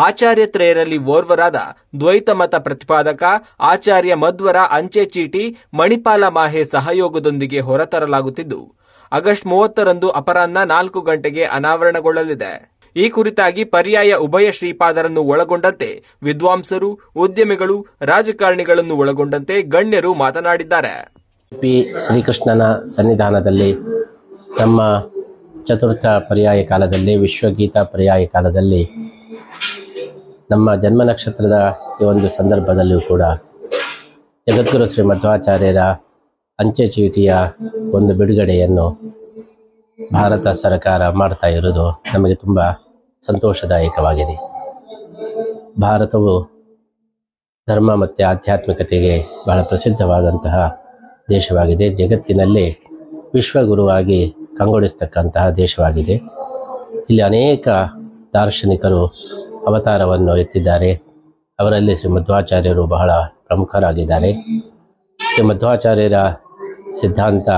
ಆಚಾರ್ಯತ್ರಯರಲ್ಲಿ ಓರ್ವರಾದ ದ್ವೈತ ಮತ ಪ್ರತಿಪಾದಕ ಆಚಾರ್ಯ ಮಧ್ವರ ಅಂಚೆ ಚೀಟಿ ಮಣಿಪಾಲ ಮಾಹೆ ಸಹಯೋಗದೊಂದಿಗೆ ಹೊರತರಲಾಗುತ್ತಿದ್ದು, ಆಗಸ್ಟ್ 30ರಂದು ಅಪರಾಹ್ನ 4 ಗಂಟೆಗೆ ಅನಾವರಣಗೊಳ್ಳಲಿದೆ. ಈ ಕುರಿತಾಗಿ ಪರ್ಯಾಯ ಉಭಯ ಶ್ರೀಪಾದರನ್ನು ಒಳಗೊಂಡಂತೆ ವಿದ್ವಾಂಸರು, ಉದ್ಯಮಿಗಳು, ರಾಜಕಾರಣಿಗಳನ್ನು ಒಳಗೊಂಡಂತೆ ಗಣ್ಯರು ಮಾತನಾಡಿದ್ದಾರೆ. ಶ್ರೀಕೃಷ್ಣನ ಸನ್ನಿಧಾನದಲ್ಲಿ ನಮ್ಮ ಚತುರ್ಥ ಪರ್ಯಾಯ ಕಾಲದಲ್ಲಿ, ವಿಶ್ವಗೀತಾ ಪರ್ಯಾಯ ಕಾಲದಲ್ಲಿ, ನಮ್ಮ ಜನ್ಮ ನಕ್ಷತ್ರದ ಈ ಒಂದು ಸಂದರ್ಭದಲ್ಲಿಯೂ ಕೂಡ ಜಗದ್ಗುರು ಶ್ರೀ ಮಧ್ವಾಚಾರ್ಯರ ಅಂಚೆ ಚೀಟಿಯ ಒಂದು ಬಿಡುಗಡೆಯನ್ನು ಭಾರತ ಸರ್ಕಾರ ಮಾಡ್ತಾ ಇರೋದು ನಮಗೆ ತುಂಬ ಸಂತೋಷದಾಯಕವಾಗಿದೆ. ಭಾರತವು ಧರ್ಮ ಮತ್ತು ಆಧ್ಯಾತ್ಮಿಕತೆಗೆ ಬಹಳ ಪ್ರಸಿದ್ಧವಾದಂತಹ ದೇಶವಾಗಿದೆ. ಜಗತ್ತಿನಲ್ಲಿ ವಿಶ್ವಗುರುವಾಗಿ ಕಂಗೊಳಿಸ್ತಕ್ಕಂತಹ ದೇಶವಾಗಿದೆ. ಇಲ್ಲಿ ಅನೇಕ ದಾರ್ಶನಿಕರು ಅವತಾರವನ್ನು ಎತ್ತಿದ್ದಾರೆ. ಅವರಲ್ಲಿ ಶ್ರೀ ಮಧ್ವಾಚಾರ್ಯರು ಬಹಳ ಪ್ರಮುಖರಾಗಿದ್ದಾರೆ. ಶ್ರೀ ಮಧ್ವಾಚಾರ್ಯರ ಸಿದ್ಧಾಂತ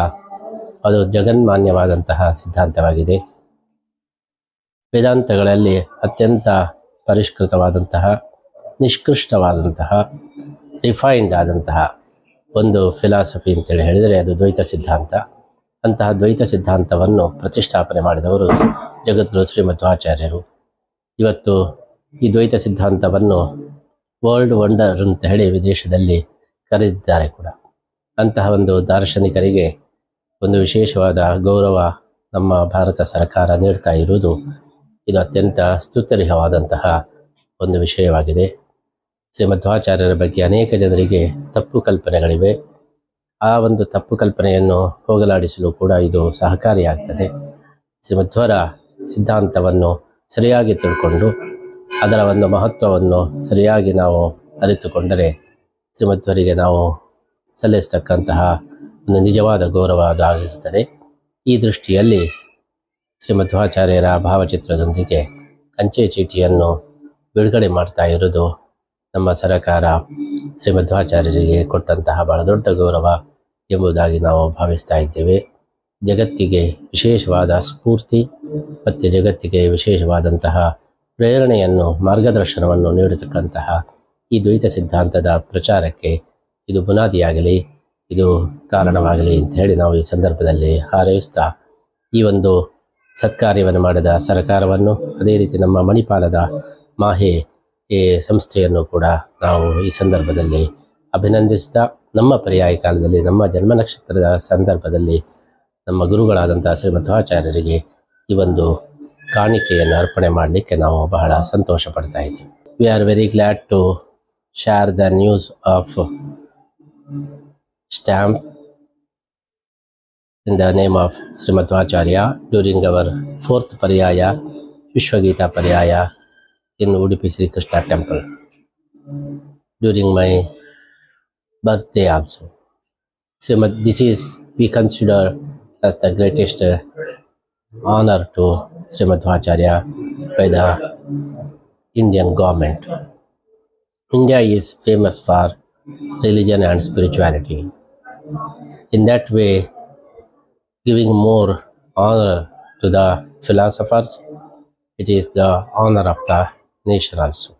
ಅದು ಜಗನ್ಮಾನ್ಯವಾದಂತಹ ಸಿದ್ಧಾಂತವಾಗಿದೆ. ವೇದಾಂತಗಳಲ್ಲಿ ಅತ್ಯಂತ ಪರಿಷ್ಕೃತವಾದಂತಹ, ನಿಷ್ಕೃಷ್ಟವಾದಂತಹ, ರಿಫೈನ್ಡ್ ಆದಂತಹ ಒಂದು ಫಿಲಾಸಫಿ ಅಂತೇಳಿ ಹೇಳಿದರೆ ಅದು ದ್ವೈತ ಸಿದ್ಧಾಂತ. ಅಂತಹ ದ್ವೈತ ಸಿದ್ಧಾಂತವನ್ನು ಪ್ರತಿಷ್ಠಾಪನೆ ಮಾಡಿದವರು ಜಗದ್ಗುರು ಶ್ರೀ ಮಧ್ವಾಚಾರ್ಯರು. ಇವತ್ತು ಈ ದ್ವೈತ ಸಿದ್ಧಾಂತವನ್ನು ವರ್ಲ್ಡ್ ವಂಡರ್ ಅಂತ ಹೇಳಿ ವಿದೇಶದಲ್ಲಿ ಕರೆದಿದ್ದಾರೆ ಕೂಡ. ಅಂತಹ ಒಂದು ದಾರ್ಶನಿಕರಿಗೆ ಒಂದು ವಿಶೇಷವಾದ ಗೌರವ ನಮ್ಮ ಭಾರತ ಸರ್ಕಾರ ನೀಡ್ತಾ ಇರುವುದು ಇದು ಅತ್ಯಂತ ಸ್ತುತ್ಯರ್ಹವಾದಂತಹ ಒಂದು ವಿಷಯವಾಗಿದೆ. ಶ್ರೀ ಮಧ್ವಾಚಾರ್ಯರ ಬಗ್ಗೆ ಅನೇಕ ಜನರಿಗೆ ತಪ್ಪು ಕಲ್ಪನೆಗಳಿವೆ. ಆ ಒಂದು ತಪ್ಪು ಕಲ್ಪನೆಯನ್ನು ಹೋಗಲಾಡಿಸಲು ಕೂಡ ಇದು ಸಹಕಾರಿಯಾಗ್ತದೆ. ಶ್ರೀ ಮಧ್ವರ ಸಿದ್ಧಾಂತವನ್ನು ಸರಿಯಾಗಿ ತಿಳ್ಕೊಂಡು ಅದರ ಒಂದು ಮಹತ್ವವನ್ನು ಸರಿಯಾಗಿ ನಾವು ಅರಿತುಕೊಂಡರೆ ಶ್ರೀಮಧ್ವರಿಗೆ ನಾವು ಸಲ್ಲಿಸ್ತಕ್ಕಂತಹ ಒಂದು ನಿಜವಾದ ಗೌರವ ಅದು ಆಗಿರ್ತದೆ. ಈ ದೃಷ್ಟಿಯಲ್ಲಿ ಶ್ರೀಮಧ್ವಾಚಾರ್ಯರ ಭಾವಚಿತ್ರದೊಂದಿಗೆ ಅಂಚೆ ಚೀಟಿಯನ್ನು ಬಿಡುಗಡೆ ಮಾಡ್ತಾ ಇರೋದು ನಮ್ಮ ಸರ್ಕಾರ ಶ್ರೀಮಧ್ವಾಚಾರ್ಯರಿಗೆ ಕೊಟ್ಟಂತಹ ಬಹಳ ದೊಡ್ಡ ಗೌರವ ಎಂಬುದಾಗಿ ನಾವು ಭಾವಿಸ್ತಾ ಇದ್ದೇವೆ. ಜಗತ್ತಿಗೆ ವಿಶೇಷವಾದ ಸ್ಫೂರ್ತಿ ಮತ್ತು ಜಗತ್ತಿಗೆ ವಿಶೇಷವಾದಂತಹ ಪ್ರೇರಣೆಯನ್ನು, ಮಾರ್ಗದರ್ಶನವನ್ನು ನೀಡತಕ್ಕಂತಹ ಈ ದ್ವೈತ ಸಿದ್ಧಾಂತದ ಪ್ರಚಾರಕ್ಕೆ ಇದು ಬುನಾದಿಯಾಗಲಿ, ಇದು ಕಾರಣವಾಗಲಿ ಅಂತ ಹೇಳಿ ನಾವು ಈ ಸಂದರ್ಭದಲ್ಲಿ ಹಾರೈಸ್ತಾ ಈ ಒಂದು ಸತ್ಕಾರ್ಯವನ್ನು ಮಾಡಿದ ಸರ್ಕಾರವನ್ನು, ಅದೇ ರೀತಿ ನಮ್ಮ ಮಣಿಪಾಲದ ಮಾಹೆ ಈ ಸಂಸ್ಥೆಯನ್ನು ಕೂಡ ನಾವು ಈ ಸಂದರ್ಭದಲ್ಲಿ ಅಭಿನಂದಿಸ್ತಾ, ನಮ್ಮ ಪರ್ಯಾಯ ಕಾಲದಲ್ಲಿ, ನಮ್ಮ ಜನ್ಮ ನಕ್ಷತ್ರದ ಸಂದರ್ಭದಲ್ಲಿ ನಮ್ಮ ಗುರುಗಳಾದಂಥ ಶ್ರೀ ಮಧ್ವಾಚಾರ್ಯರಿಗೆ ಈ ಒಂದು ಕಾಣಿಕೆಯನ್ನು ಅರ್ಪಣೆ ಮಾಡಲಿಕ್ಕೆ ನಾವು ಬಹಳ ಸಂತೋಷ ಪಡ್ತಾ ಇದ್ದೀವಿ. We are very glad to share the news of stamp in the name of Srimad Acharya during our 4th Paryaya, Vishwagita Paryaya in Udupi Sri Krishna temple, during my birthday also. This is we consider as the greatest honor to Srimad Acharya by the Indian government. India is famous for religion and spirituality. In that way, giving more honor to the philosophers, it is the honor of the nation also.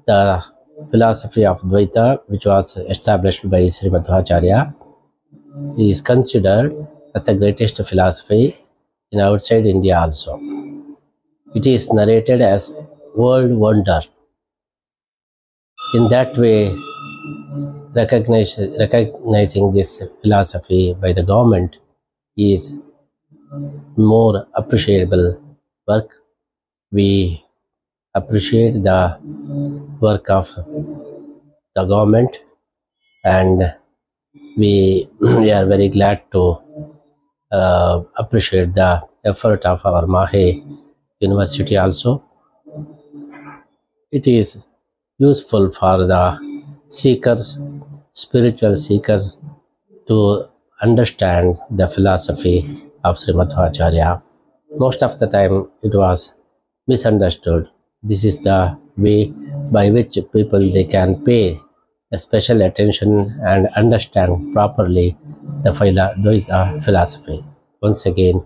The philosophy of Dvaita, which was established by Srimad Acharya, is considered as the greatest philosophy in outside India also. It is narrated as world wonder. In that way, recognizing this philosophy by the government is more appreciable work. We appreciate the work of the government, and we are very glad to appreciate the effort of our Mahe University also. It is useful for the seekers, spiritual seekers, to understand the philosophy of Srimad Acharya. Most of the time it was misunderstood. This is the way by which people they can pay a special attention and understand properly the Dvaita philosophy. Once again,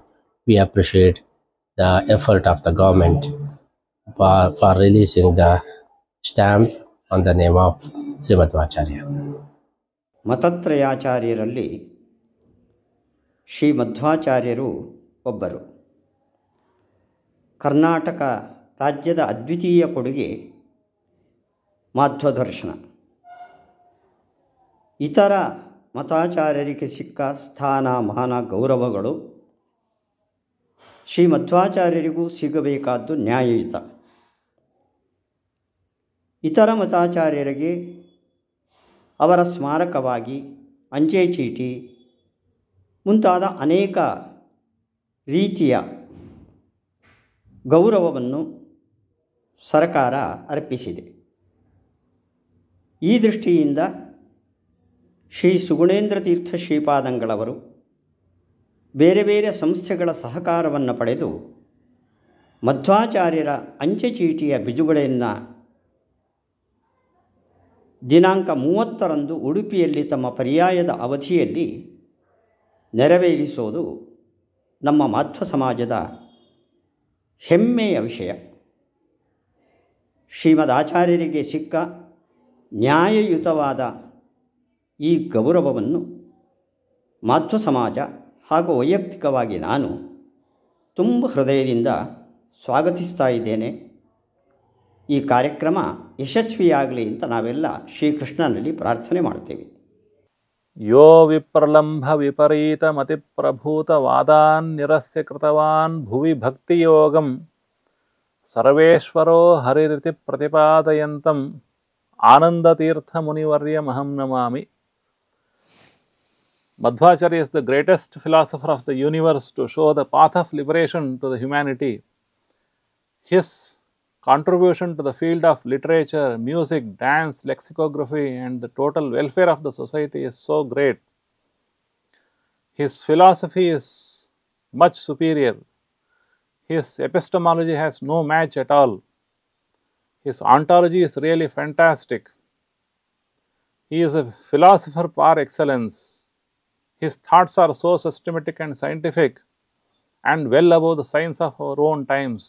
we appreciate the effort of the government for releasing the stamp on the name of Srimadhvacharya. ಮತತ್ರಯಾಚಾರ್ಯರಲ್ಲಿ ಶ್ರೀ ಮಧ್ವಾಚಾರ್ಯರು ಒಬ್ಬರು. ಕರ್ನಾಟಕ ರಾಜ್ಯದ ಅದ್ವಿತೀಯ ಕೊಡುಗೆ ಮಾಧ್ವದರ್ಶನ. ಇತರ ಮತಾಚಾರ್ಯರಿಗೆ ಸಿಕ್ಕ ಸ್ಥಾನ, ಮಾನ, ಗೌರವಗಳು ಶ್ರೀ ಮಧ್ವಾಚಾರ್ಯರಿಗೂ ಸಿಗಬೇಕಾದ್ದು ನ್ಯಾಯಯುತ. ಇತರ ಮತಾಚಾರ್ಯರಿಗೆ ಅವರ ಸ್ಮಾರಕವಾಗಿ ಅಂಚೆ ಚೀಟಿ ಮುಂತಾದ ಅನೇಕ ರೀತಿಯ ಗೌರವವನ್ನು ಸರ್ಕಾರ ಅರ್ಪಿಸಿದೆ. ಈ ದೃಷ್ಟಿಯಿಂದ ಶ್ರೀ ಸುಗುಣೇಂದ್ರ ತೀರ್ಥ ಶ್ರೀಪಾದಂಗಳವರು ಬೇರೆ ಬೇರೆ ಸಂಸ್ಥೆಗಳ ಸಹಕಾರವನ್ನು ಪಡೆದು ಮಧ್ವಾಚಾರ್ಯರ ಅಂಚೆ ಚೀಟಿಯ ಬಿಡುಗಡೆಯನ್ನು ದಿನಾಂಕ 30ರಂದು ಉಡುಪಿಯಲ್ಲಿ ತಮ್ಮ ಪರ್ಯಾಯದ ಅವಧಿಯಲ್ಲಿ ನೆರವೇರಿಸೋದು ನಮ್ಮ ಮಾಧ್ವ ಸಮಾಜದ ಹೆಮ್ಮೆಯ ವಿಷಯ. ಶ್ರೀಮದ್ ಆಚಾರ್ಯರಿಗೆ ಸಿಕ್ಕ ನ್ಯಾಯಯುತವಾದ ಈ ಗೌರವವನ್ನು ಮಾಧ್ವ ಸಮಾಜ ಹಾಗೂ ವೈಯಕ್ತಿಕವಾಗಿ ನಾನು ತುಂಬ ಹೃದಯದಿಂದ ಸ್ವಾಗತಿಸ್ತಾ ಇದ್ದೇನೆ. ಈ ಕಾರ್ಯಕ್ರಮ ಯಶಸ್ವಿಯಾಗಲಿ ಅಂತ ನಾವೆಲ್ಲ ಶ್ರೀಕೃಷ್ಣನಲ್ಲಿ ಪ್ರಾರ್ಥನೆ ಮಾಡ್ತೇವೆ. ಯೋ ವಿಪ್ರಲಂಭ ವಿಪರೀತ ಮತಿಪ್ರಭೂತ ವಾದಾನ್ ನಿರಸ್ಯ ಕೃತವಾನ್ ಭುವಿ ಭಕ್ತಿಯೋಗಂ ಸರ್ವೇಶ್ವರೋ ಹರಿರಿತಿ ಪ್ರತಿಪಾದಯಂತಂ ಆನಂದತೀರ್ಥ ಮುನಿವರ್ಯಮಹಂ ನಮಾಮಿ. Madhvacharya is the greatest philosopher of the universe to show the path of liberation to the humanity. His contribution to the field of literature, music, dance, lexicography and the total welfare of the society is so great. His philosophy is much superior. His epistemology has no match at all. His ontology is really fantastic. He is a philosopher par excellence. His thoughts are so systematic and scientific and well above the science of our own times.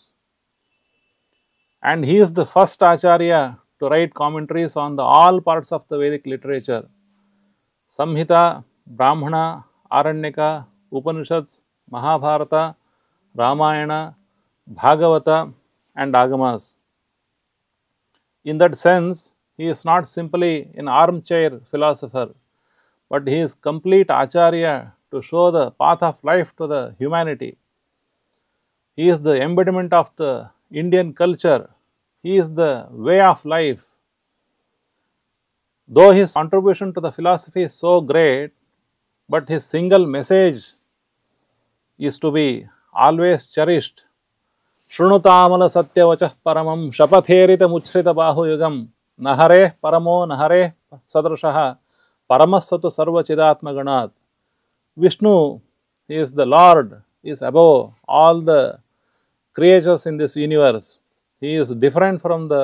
And he is the first Acharya to write commentaries on all parts of the Vedic literature. Samhita, Brahmana, Aranyaka, Upanishads, Mahabharata, Ramayana, Bhagavata and Agamas. In that sense, he is not simply an armchair philosopher, but he is complete Acharya to show the path of life to the humanity. He is the embodiment of the Indian culture. He is the way of life. Though his contribution to the philosophy is so great, but his single message is to be always cherished. Shrunutamala satyavachah paramam shapatherita muchrita bahuyugam nahare paramo nahare sadrashaha Paramasatu Sarva Chidatma Ganat. Vishnu is the Lord, is above all the creatures in this universe. He is different from the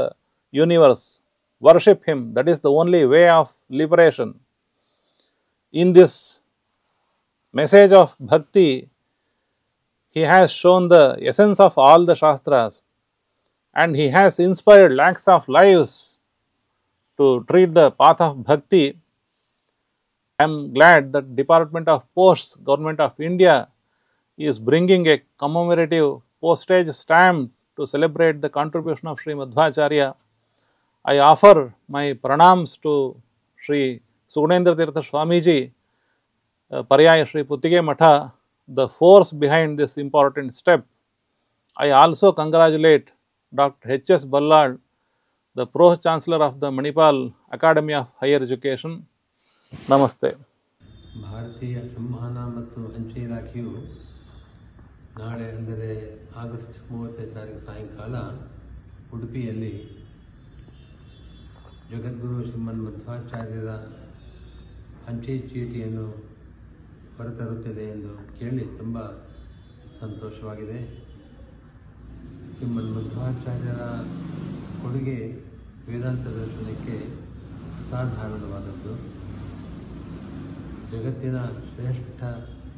universe. Worship him. That is the only way of liberation. In this message of bhakti, he has shown the essence of all the Shastras and he has inspired lakhs of lives to treat the path of bhakti. I am glad that Department of Posts, Government of India is bringing a commemorative postage stamp to celebrate the contribution of Sri Madhvacharya. I offer my pranams to Sri Sugunendra Tirtha Swamiji, Paryaya Sri Puttige Matha, the force behind this important step. I also congratulate Dr. H.S. Ballad, the Pro-Chancellor of the Manipal Academy of Higher Education. ನಮಸ್ತೆ. ಭಾರತೀಯ ಸಂವಹನ ಮತ್ತು ಅಂಚೆ ಇಲಾಖೆಯು ನಾಳೆ ಅಂದರೆ August 30ನೇ ತಾರೀಕು ಸಾಯಂಕಾಲ ಉಡುಪಿಯಲ್ಲಿ ಜಗದ್ಗುರು ಶ್ರೀಮನ್ ಮಧ್ವಾಚಾರ್ಯರ ಅಂಚೆ ಚೀಟಿಯನ್ನು ಹೊರತರುತ್ತಿದೆ ಎಂದು ಕೇಳಿ ತುಂಬ ಸಂತೋಷವಾಗಿದೆ. ಶ್ರೀಮನ್ ಮಧ್ವಾಚಾರ್ಯರ ಕೊಡುಗೆ ವೇದಾಂತ ದರ್ಶನಕ್ಕೆ ಅಸಾಧಾರಣವಾದದ್ದು. ಜಗತ್ತಿನ ಶ್ರೇಷ್ಠ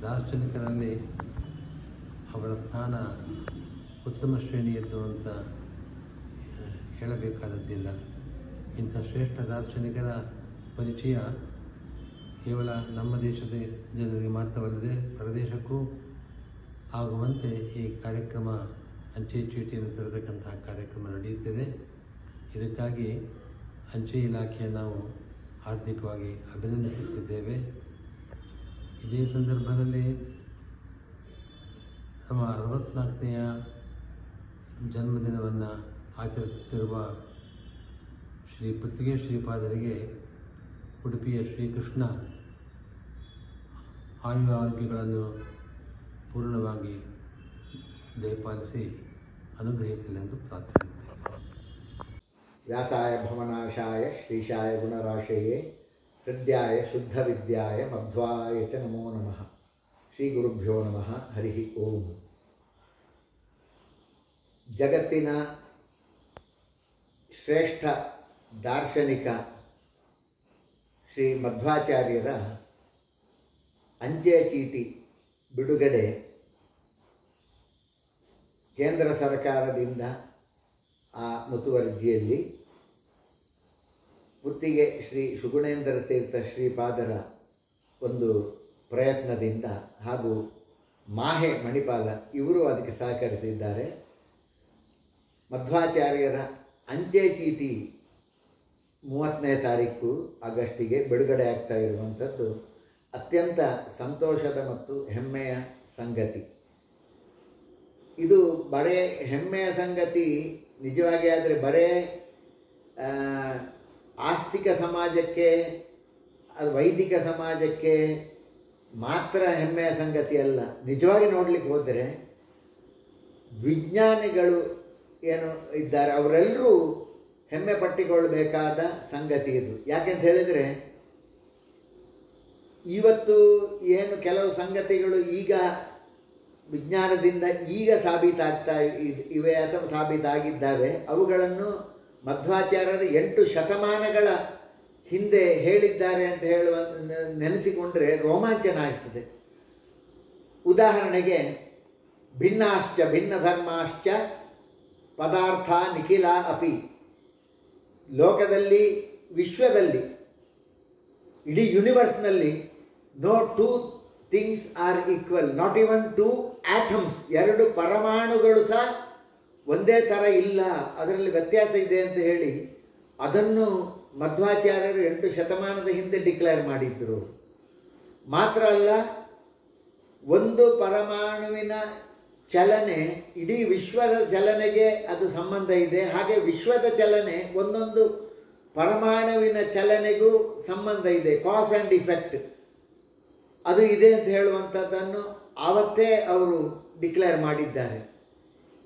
ದಾರ್ಶನಿಕರಲ್ಲಿ ಅವರ ಸ್ಥಾನ ಉತ್ತಮ ಶ್ರೇಣಿಯದ್ದು ಅಂತ ಹೇಳಬೇಕಾದದ್ದಿಲ್ಲ. ಇಂಥ ಶ್ರೇಷ್ಠ ದಾರ್ಶನಿಕರ ಪರಿಚಯ ಕೇವಲ ನಮ್ಮ ದೇಶದ ಜನರಿಗೆ ಮಾತ್ರವಲ್ಲದೆ ಪ್ರದೇಶಕ್ಕೂ ಆಗುವಂತೆ ಈ ಕಾರ್ಯಕ್ರಮ, ಅಂಚೆ ಚೀಟಿಯನ್ನು ತೆರೆತಕ್ಕಂತಹ ಕಾರ್ಯಕ್ರಮ ನಡೆಯುತ್ತಿದೆ. ಇದಕ್ಕಾಗಿ ಅಂಚೆ ಇಲಾಖೆಯನ್ನು ನಾವು ಹಾರ್ದಿಕವಾಗಿ ಅಭಿನಂದಿಸುತ್ತಿದ್ದೇವೆ. ಇದೇ ಸಂದರ್ಭದಲ್ಲಿ ನಮ್ಮ 64ನೆಯ ಜನ್ಮದಿನವನ್ನು ಆಚರಿಸುತ್ತಿರುವ ಶ್ರೀ ಪುತ್ತಿಗೆ ಶ್ರೀಪಾದರಿಗೆ ಉಡುಪಿಯ ಶ್ರೀಕೃಷ್ಣ ಆಯುರಾರೋಗ್ಯಗಳನ್ನು ಪೂರ್ಣವಾಗಿ ದಯಪಾಲಿಸಿ ಅನುಗ್ರಹಿಸಲೆಂದು ಪ್ರಾರ್ಥಿಸುತ್ತೇವೆ. ವ್ಯಾಸಾಯ ಭವನಾಶಾಯ ಶ್ರೀಶಾಯ ಗುಣರಾಶಯೇ ಹೃದಯಾಯ ಶುದ್ಧ ವಿದ್ಯಾಯ ಮಧ್ವಾಯ ಚ ನಮೋ ನಮಃ. ಶ್ರೀ ಗುರುಭ್ಯೋ ನಮಃ. ಹರಿ ಓಂ. ಜಗತ್ತಿನ ಶ್ರೇಷ್ಠ ದಾರ್ಶನಿಕ ಶ್ರೀ ಮಧ್ವಾಚಾರ್ಯರ ಅಂಚೆ ಚೀಟಿ ಬಿಡುಗಡೆ ಕೇಂದ್ರ ಸರ್ಕಾರದಿಂದ ಆ ಮುತುವರ್ಜಿಯಲ್ಲಿ ಪುತ್ತಿಗೆ ಶ್ರೀ ಸುಗುಣೇಂದ್ರ ತೀರ್ಥ ಶ್ರೀಪಾದರ ಒಂದು ಪ್ರಯತ್ನದಿಂದ ಹಾಗೂ ಮಾಹೆ ಮಣಿಪಾಲ ಇವರು ಅದಕ್ಕೆ ಸಹಕರಿಸಿದ್ದಾರೆ. ಮಧ್ವಾಚಾರ್ಯರ ಅಂಚೆ ಚೀಟಿ 30ನೇ ತಾರೀಕು ಆಗಸ್ಟಿಗೆ ಬಿಡುಗಡೆ ಆಗ್ತಾ ಇರುವಂಥದ್ದು ಅತ್ಯಂತ ಸಂತೋಷದ ಮತ್ತು ಹೆಮ್ಮೆಯ ಸಂಗತಿ. ಇದು ಬರೇ ಹೆಮ್ಮೆಯ ಸಂಗತಿ ನಿಜವಾಗಿ. ಆದರೆ ಬರೇ ಆಸ್ತಿಕ ಸಮಾಜಕ್ಕೆ, ಅದು ವೈದಿಕ ಸಮಾಜಕ್ಕೆ ಮಾತ್ರ ಹೆಮ್ಮೆಯ ಸಂಗತಿ ಅಲ್ಲ. ನಿಜವಾಗಿ ನೋಡಲಿಕ್ಕೆ ಹೋದರೆ ವಿಜ್ಞಾನಿಗಳು ಏನು ಇದ್ದಾರೆ ಅವರೆಲ್ಲರೂ ಹೆಮ್ಮೆ ಪಟ್ಟಿಕೊಳ್ಳಬೇಕಾದ ಸಂಗತಿ ಇದು. ಯಾಕೆಂತ ಹೇಳಿದರೆ ಇವತ್ತು ಏನು ಕೆಲವು ಸಂಗತಿಗಳು ಈಗ ವಿಜ್ಞಾನದಿಂದ ಈಗ ಸಾಬೀತಾಗ್ತಾ ಇವೆ ಅಥವಾ ಸಾಬೀತಾಗಿದ್ದಾವೆ, ಅವುಗಳನ್ನು ಮಧ್ವಾಚಾರ್ಯರು 8 ಶತಮಾನಗಳ ಹಿಂದೆ ಹೇಳಿದ್ದಾರೆ ಅಂತ ಹೇಳುವ ನೆನೆಸಿಕೊಂಡ್ರೆ ರೋಮಾಂಚನ ಆಗ್ತದೆ. ಉದಾಹರಣೆಗೆ ಭಿನ್ನಾಶ್ಚ ಭಿನ್ನ ಧರ್ಮಾಶ್ಚ ಪದಾರ್ಥ ನಿಖಿಲ ಅಪಿ. ಲೋಕದಲ್ಲಿ, ವಿಶ್ವದಲ್ಲಿ, ಇಡೀ ಯೂನಿವರ್ಸ್ನಲ್ಲಿ ನೋ 2 things are equal, not even 2 atoms, 2 ಪರಮಾಣುಗಳು ಸಹ ಒಂದೇ ಥರ ಇಲ್ಲ, ಅದರಲ್ಲಿ ವ್ಯತ್ಯಾಸ ಇದೆ ಅಂತ ಹೇಳಿ ಅದನ್ನು ಮಧ್ವಾಚಾರ್ಯರು 8 ಶತಮಾನದ ಹಿಂದೆ ಡಿಕ್ಲೇರ್ ಮಾಡಿದ್ರು. ಮಾತ್ರ ಅಲ್ಲ, ಒಂದು ಪರಮಾಣುವಿನ ಚಲನೆ ಇಡೀ ವಿಶ್ವದ ಚಲನೆಗೆ ಅದು ಸಂಬಂಧ ಇದೆ. ಹಾಗೆ ವಿಶ್ವದ ಚಲನೆ ಒಂದೊಂದು ಪರಮಾಣುವಿನ ಚಲನೆಗೂ ಸಂಬಂಧ ಇದೆ. ಕಾಸ್ ಆ್ಯಂಡ್ ಇಫೆಕ್ಟ್ ಅದು ಇದೆ ಅಂತ ಹೇಳುವಂಥದ್ದನ್ನು ಆವತ್ತೇ ಅವರು ಡಿಕ್ಲೇರ್ ಮಾಡಿದ್ದಾರೆ.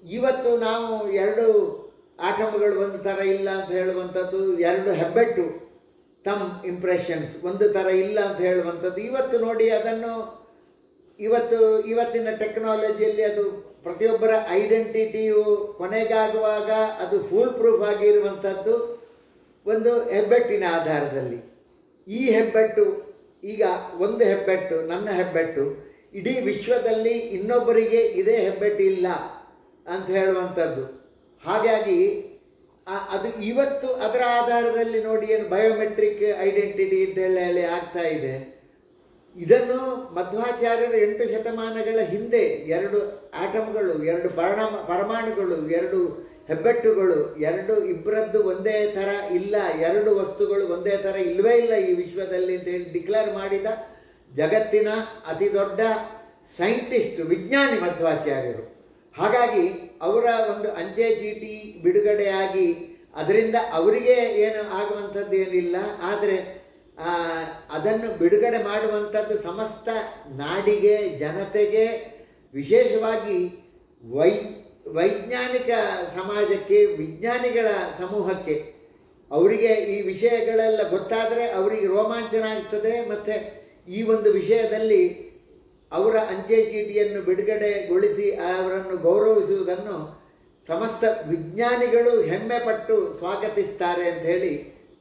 ಇವತ್ತು ನಾವು 2 ಆಟಮ್ಗಳು ಒಂದು ಥರ ಇಲ್ಲ ಅಂತ ಹೇಳುವಂಥದ್ದು, 2 ಹೆಬ್ಬೆಟ್ಟು ತಮ್ ಇಂಪ್ರೆಷನ್ಸ್ ಒಂದು ಥರ ಇಲ್ಲ ಅಂತ ಹೇಳುವಂಥದ್ದು ಇವತ್ತು ನೋಡಿ, ಅದನ್ನು ಇವತ್ತಿನ ಟೆಕ್ನಾಲಜಿಯಲ್ಲಿ ಅದು ಪ್ರತಿಯೊಬ್ಬರ ಐಡೆಂಟಿಟಿಯು ಕೊನೆಗಾಗುವಾಗ ಅದು ಫುಲ್ ಪ್ರೂಫ್ ಆಗಿರುವಂಥದ್ದು ಒಂದು ಹೆಬ್ಬೆಟ್ಟಿನ ಆಧಾರದಲ್ಲಿ. ಈ ಹೆಬ್ಬೆಟ್ಟು ಈಗ ಒಂದು ಹೆಬ್ಬೆಟ್ಟು, ನನ್ನ ಹೆಬ್ಬೆಟ್ಟು, ಇಡೀ ವಿಶ್ವದಲ್ಲಿ ಇನ್ನೊಬ್ಬರಿಗೆ ಇದೇ ಹೆಬ್ಬೆಟ್ಟು ಇಲ್ಲ ಅಂತ ಹೇಳುವಂಥದ್ದು. ಹಾಗಾಗಿ ಅದು ಇವತ್ತು ಅದರ ಆಧಾರದಲ್ಲಿ ನೋಡಿ ಏನು ಬಯೋಮೆಟ್ರಿಕ್ ಐಡೆಂಟಿಟಿ ಇದ್ದೆಲ್ಲ ಆಗ್ತಾ ಇದೆ. ಇದನ್ನು ಮಧ್ವಾಚಾರ್ಯರು 8 ಶತಮಾನಗಳ ಹಿಂದೆ 2 ಆಟಮ್ಗಳು, 2 ಪರಮಾಣುಗಳು, 2 ಹೆಬ್ಬೆಟ್ಟುಗಳು, 2 ಇಬ್ಬರದ್ದು ಒಂದೇ ಥರ ಇಲ್ಲ, 2 ವಸ್ತುಗಳು ಒಂದೇ ಥರ ಇಲ್ಲವೇ ಇಲ್ಲ ಈ ವಿಶ್ವದಲ್ಲಿ ಅಂತ ಹೇಳಿ ಡಿಕ್ಲೇರ್ ಮಾಡಿದ ಜಗತ್ತಿನ ಅತಿ ದೊಡ್ಡ ಸೈಂಟಿಸ್ಟ್, ವಿಜ್ಞಾನಿ ಮಧ್ವಾಚಾರ್ಯರು. ಹಾಗಾಗಿ ಅವರ ಒಂದು ಅಂಚೆ ಚೀಟಿ ಬಿಡುಗಡೆಯಾಗಿ ಅದರಿಂದ ಅವರಿಗೆ ಏನು ಆಗುವಂಥದ್ದು ಏನಿಲ್ಲ. ಆದರೆ ಅದನ್ನು ಬಿಡುಗಡೆ ಮಾಡುವಂಥದ್ದು ಸಮಸ್ತ ನಾಡಿಗೆ, ಜನತೆಗೆ, ವಿಶೇಷವಾಗಿ ವೈಜ್ಞಾನಿಕ ಸಮಾಜಕ್ಕೆ, ವಿಜ್ಞಾನಿಗಳ ಸಮೂಹಕ್ಕೆ, ಅವರಿಗೆ ಈ ವಿಷಯಗಳೆಲ್ಲ ಗೊತ್ತಾದರೆ ಅವರಿಗೆ ರೋಮಾಂಚನ ಆಗ್ತದೆ. ಮತ್ತು ಈ ಒಂದು ವಿಷಯದಲ್ಲಿ ಅವರ ಅಂಚೆ ಚೀಟಿಯನ್ನು ಬಿಡುಗಡೆಗೊಳಿಸಿ ಅವರನ್ನು ಗೌರವಿಸುವುದನ್ನು ಸಮಸ್ತ ವಿಜ್ಞಾನಿಗಳು ಹೆಮ್ಮೆ ಪಟ್ಟು ಸ್ವಾಗತಿಸ್ತಾರೆ ಅಂತ ಹೇಳಿ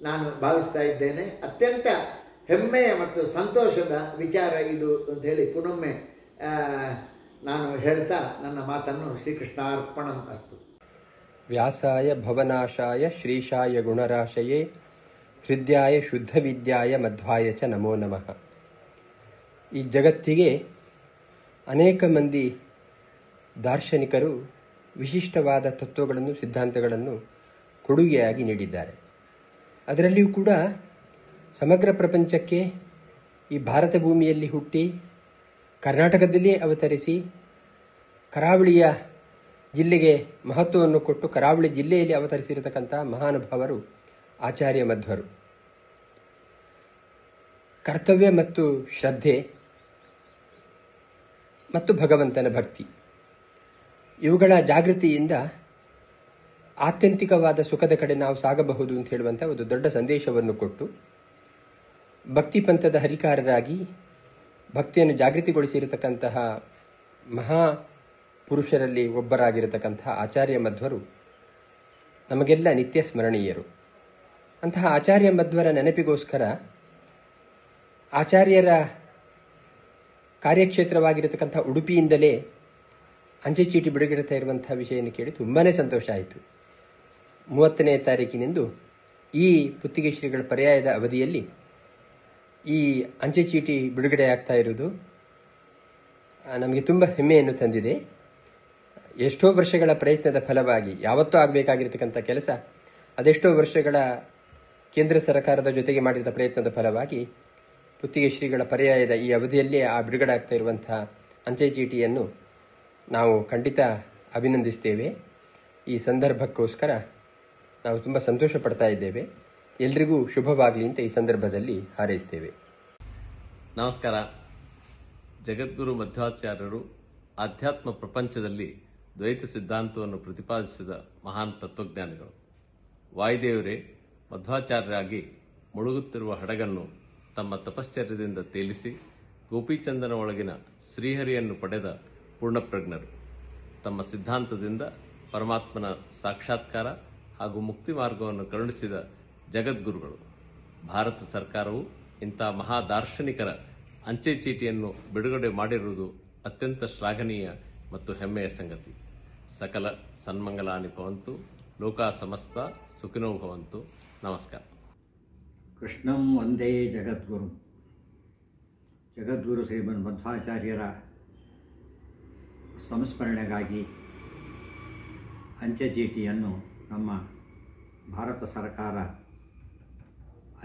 ನಾನು ಭಾವಿಸ್ತಾ ಇದ್ದೇನೆ. ಅತ್ಯಂತ ಹೆಮ್ಮೆಯ ಮತ್ತು ಸಂತೋಷದ ವಿಚಾರ ಇದು ಅಂತ ಹೇಳಿ ಪುನೊಮ್ಮೆ ನಾನು ಹೇಳ್ತಾ ನನ್ನ ಮಾತನ್ನು ಶ್ರೀಕೃಷ್ಣಾರ್ಪಣಂ ಅಸ್ತು. ವ್ಯಾಸಾಯ ಭವನಾಶಾಯ ಶ್ರೀಶಾಯ ಗುಣರಾಶಯೇ ಹೃದಯಾಯ ಶುದ್ಧವಿದ್ಯಾಯ ಮಧ್ವಾಯ ಚ ನಮೋ ನಮಃ. ಈ ಜಗತ್ತಿಗೆ ಅನೇಕ ಮಂದಿ ದಾರ್ಶನಿಕರು ವಿಶಿಷ್ಟವಾದ ತತ್ವಗಳನ್ನು, ಸಿದ್ಧಾಂತಗಳನ್ನು ಕೊಡುಗೆಯಾಗಿ ನೀಡಿದ್ದಾರೆ. ಅದರಲ್ಲಿಯೂ ಕೂಡ ಸಮಗ್ರ ಪ್ರಪಂಚಕ್ಕೆ ಈ ಭಾರತ ಭೂಮಿಯಲ್ಲಿ ಹುಟ್ಟಿ ಕರ್ನಾಟಕದಲ್ಲಿಯೇ ಅವತರಿಸಿ ಕರಾವಳಿಯ ಜಿಲ್ಲೆಗೆ ಮಹತ್ವವನ್ನು ಕೊಟ್ಟು ಕರಾವಳಿ ಜಿಲ್ಲೆಯಲ್ಲಿ ಅವತರಿಸಿರತಕ್ಕಂಥ ಮಹಾನುಭಾವರು ಆಚಾರ್ಯ ಮಧ್ವರು. ಕರ್ತವ್ಯ ಮತ್ತು ಶ್ರದ್ಧೆ ಮತ್ತು ಭಗವಂತನ ಭಕ್ತಿ ಇವುಗಳ ಜಾಗೃತಿಯಿಂದ ಆತ್ಯಂತಿಕವಾದ ಸುಖದ ಕಡೆ ನಾವು ಸಾಗಬಹುದು ಅಂತ ಹೇಳುವಂಥ ಒಂದು ದೊಡ್ಡ ಸಂದೇಶವನ್ನು ಕೊಟ್ಟು ಭಕ್ತಿ ಪಂಥದ ಹರಿಕಾರರಾಗಿ ಭಕ್ತಿಯನ್ನು ಜಾಗೃತಿಗೊಳಿಸಿರತಕ್ಕಂತಹ ಮಹಾ ಪುರುಷರಲ್ಲಿ ಒಬ್ಬರಾಗಿರತಕ್ಕಂತಹ ಆಚಾರ್ಯ ಮಧ್ವರು ನಮಗೆಲ್ಲ ನಿತ್ಯ ಸ್ಮರಣೀಯರು. ಅಂತಹ ಆಚಾರ್ಯ ಮಧ್ವರ ನೆನಪಿಗೋಸ್ಕರ ಆಚಾರ್ಯರ ಕಾರ್ಯಕ್ಷೇತ್ರವಾಗಿರತಕ್ಕಂಥ ಉಡುಪಿಯಿಂದಲೇ ಅಂಚೆ ಚೀಟಿ ಬಿಡುಗಡೆ ಇರುವಂತಹ ವಿಷಯವನ್ನು ಕೇಳಿ ತುಂಬಾ ಸಂತೋಷ ಆಯಿತು. 30ನೇ ತಾರೀಕಿನಿಂದ ಈ ಪುತ್ತಿಗೆ ಶ್ರೀಗಳ ಪರ್ಯಾಯದ ಅವಧಿಯಲ್ಲಿ ಈ ಅಂಚೆ ಚೀಟಿ ಬಿಡುಗಡೆ ಆಗ್ತಾ ಇರುವುದು ನಮಗೆ ತುಂಬ ಹೆಮ್ಮೆಯನ್ನು ತಂದಿದೆ. ಎಷ್ಟೋ ವರ್ಷಗಳ ಪ್ರಯತ್ನದ ಫಲವಾಗಿ ಯಾವತ್ತೂ ಆಗಬೇಕಾಗಿರತಕ್ಕಂಥ ಕೆಲಸ ಅದೆಷ್ಟೋ ವರ್ಷಗಳ ಕೇಂದ್ರ ಸರ್ಕಾರದ ಜೊತೆಗೆ ಮಾಡಿದ ಪ್ರಯತ್ನದ ಫಲವಾಗಿ ಪುತ್ತಿಗೆ ಶ್ರೀಗಳ ಪರ್ಯಾಯದ ಈ ಅವಧಿಯಲ್ಲೇ ಆ ಬಿಡುಗಡೆ ಆಗ್ತಾ ಇರುವಂತಹ ಅಂಚೆ ಚೀಟಿಯನ್ನು ನಾವು ಖಂಡಿತ ಅಭಿನಂದಿಸ್ತೇವೆ. ಈ ಸಂದರ್ಭಕ್ಕೋಸ್ಕರ ನಾವು ತುಂಬ ಸಂತೋಷ ಪಡ್ತಾ ಇದ್ದೇವೆ. ಎಲ್ರಿಗೂ ಶುಭವಾಗಲಿ ಅಂತ ಈ ಸಂದರ್ಭದಲ್ಲಿ ಹಾರೈಸ್ತೇವೆ. ನಮಸ್ಕಾರ. ಜಗದ್ಗುರು ಮಧ್ವಾಚಾರ್ಯರು ಆಧ್ಯಾತ್ಮ ಪ್ರಪಂಚದಲ್ಲಿ ದ್ವೈತ ಸಿದ್ಧಾಂತವನ್ನು ಪ್ರತಿಪಾದಿಸಿದ ಮಹಾನ್ ತತ್ವಜ್ಞಾನಿಗಳು. ವಾಯುದೇವರೇ ಮಧ್ವಾಚಾರ್ಯರಾಗಿ ಮುಳುಗುತ್ತಿರುವ ಹಡಗನ್ನು ತಮ್ಮ ತಪಶ್ಚರ್ಯದಿಂದ ತೇಲಿಸಿ ಗೋಪೀಚಂದನ ಒಳಗಿನ ಶ್ರೀಹರಿಯನ್ನು ಪಡೆದ ಪೂರ್ಣಪ್ರಜ್ಞರು. ತಮ್ಮ ಸಿದ್ಧಾಂತದಿಂದ ಪರಮಾತ್ಮನ ಸಾಕ್ಷಾತ್ಕಾರ ಹಾಗೂ ಮುಕ್ತಿ ಮಾರ್ಗವನ್ನು ಕರುಣಿಸಿದ ಜಗದ್ಗುರುಗಳು. ಭಾರತ ಸರ್ಕಾರವು ಇಂಥ ಮಹಾ ದಾರ್ಶನಿಕರ ಅಂಚೆ ಚೀಟಿಯನ್ನು ಬಿಡುಗಡೆ ಮಾಡಿರುವುದು ಅತ್ಯಂತ ಶ್ಲಾಘನೀಯ ಮತ್ತು ಹೆಮ್ಮೆಯ ಸಂಗತಿ. ಸಕಲ ಸನ್ಮಂಗಲಾನಿ ಭವಂತು. ಲೋಕಾ ಸಮಸ್ತ ಸುಖಿನೋ ಭವಂತು. ನಮಸ್ಕಾರ. ಕೃಷ್ಣಂ ವಂದೇ ಜಗದ್ಗುರು. ಜಗದ್ಗುರು ಶ್ರೀಮನ್ ಮಧ್ವಾಚಾರ್ಯರ ಸಂಸ್ಮರಣೆಗಾಗಿ ಅಂಚೆ ಚೀಟಿಯನ್ನು ನಮ್ಮ ಭಾರತ ಸರ್ಕಾರ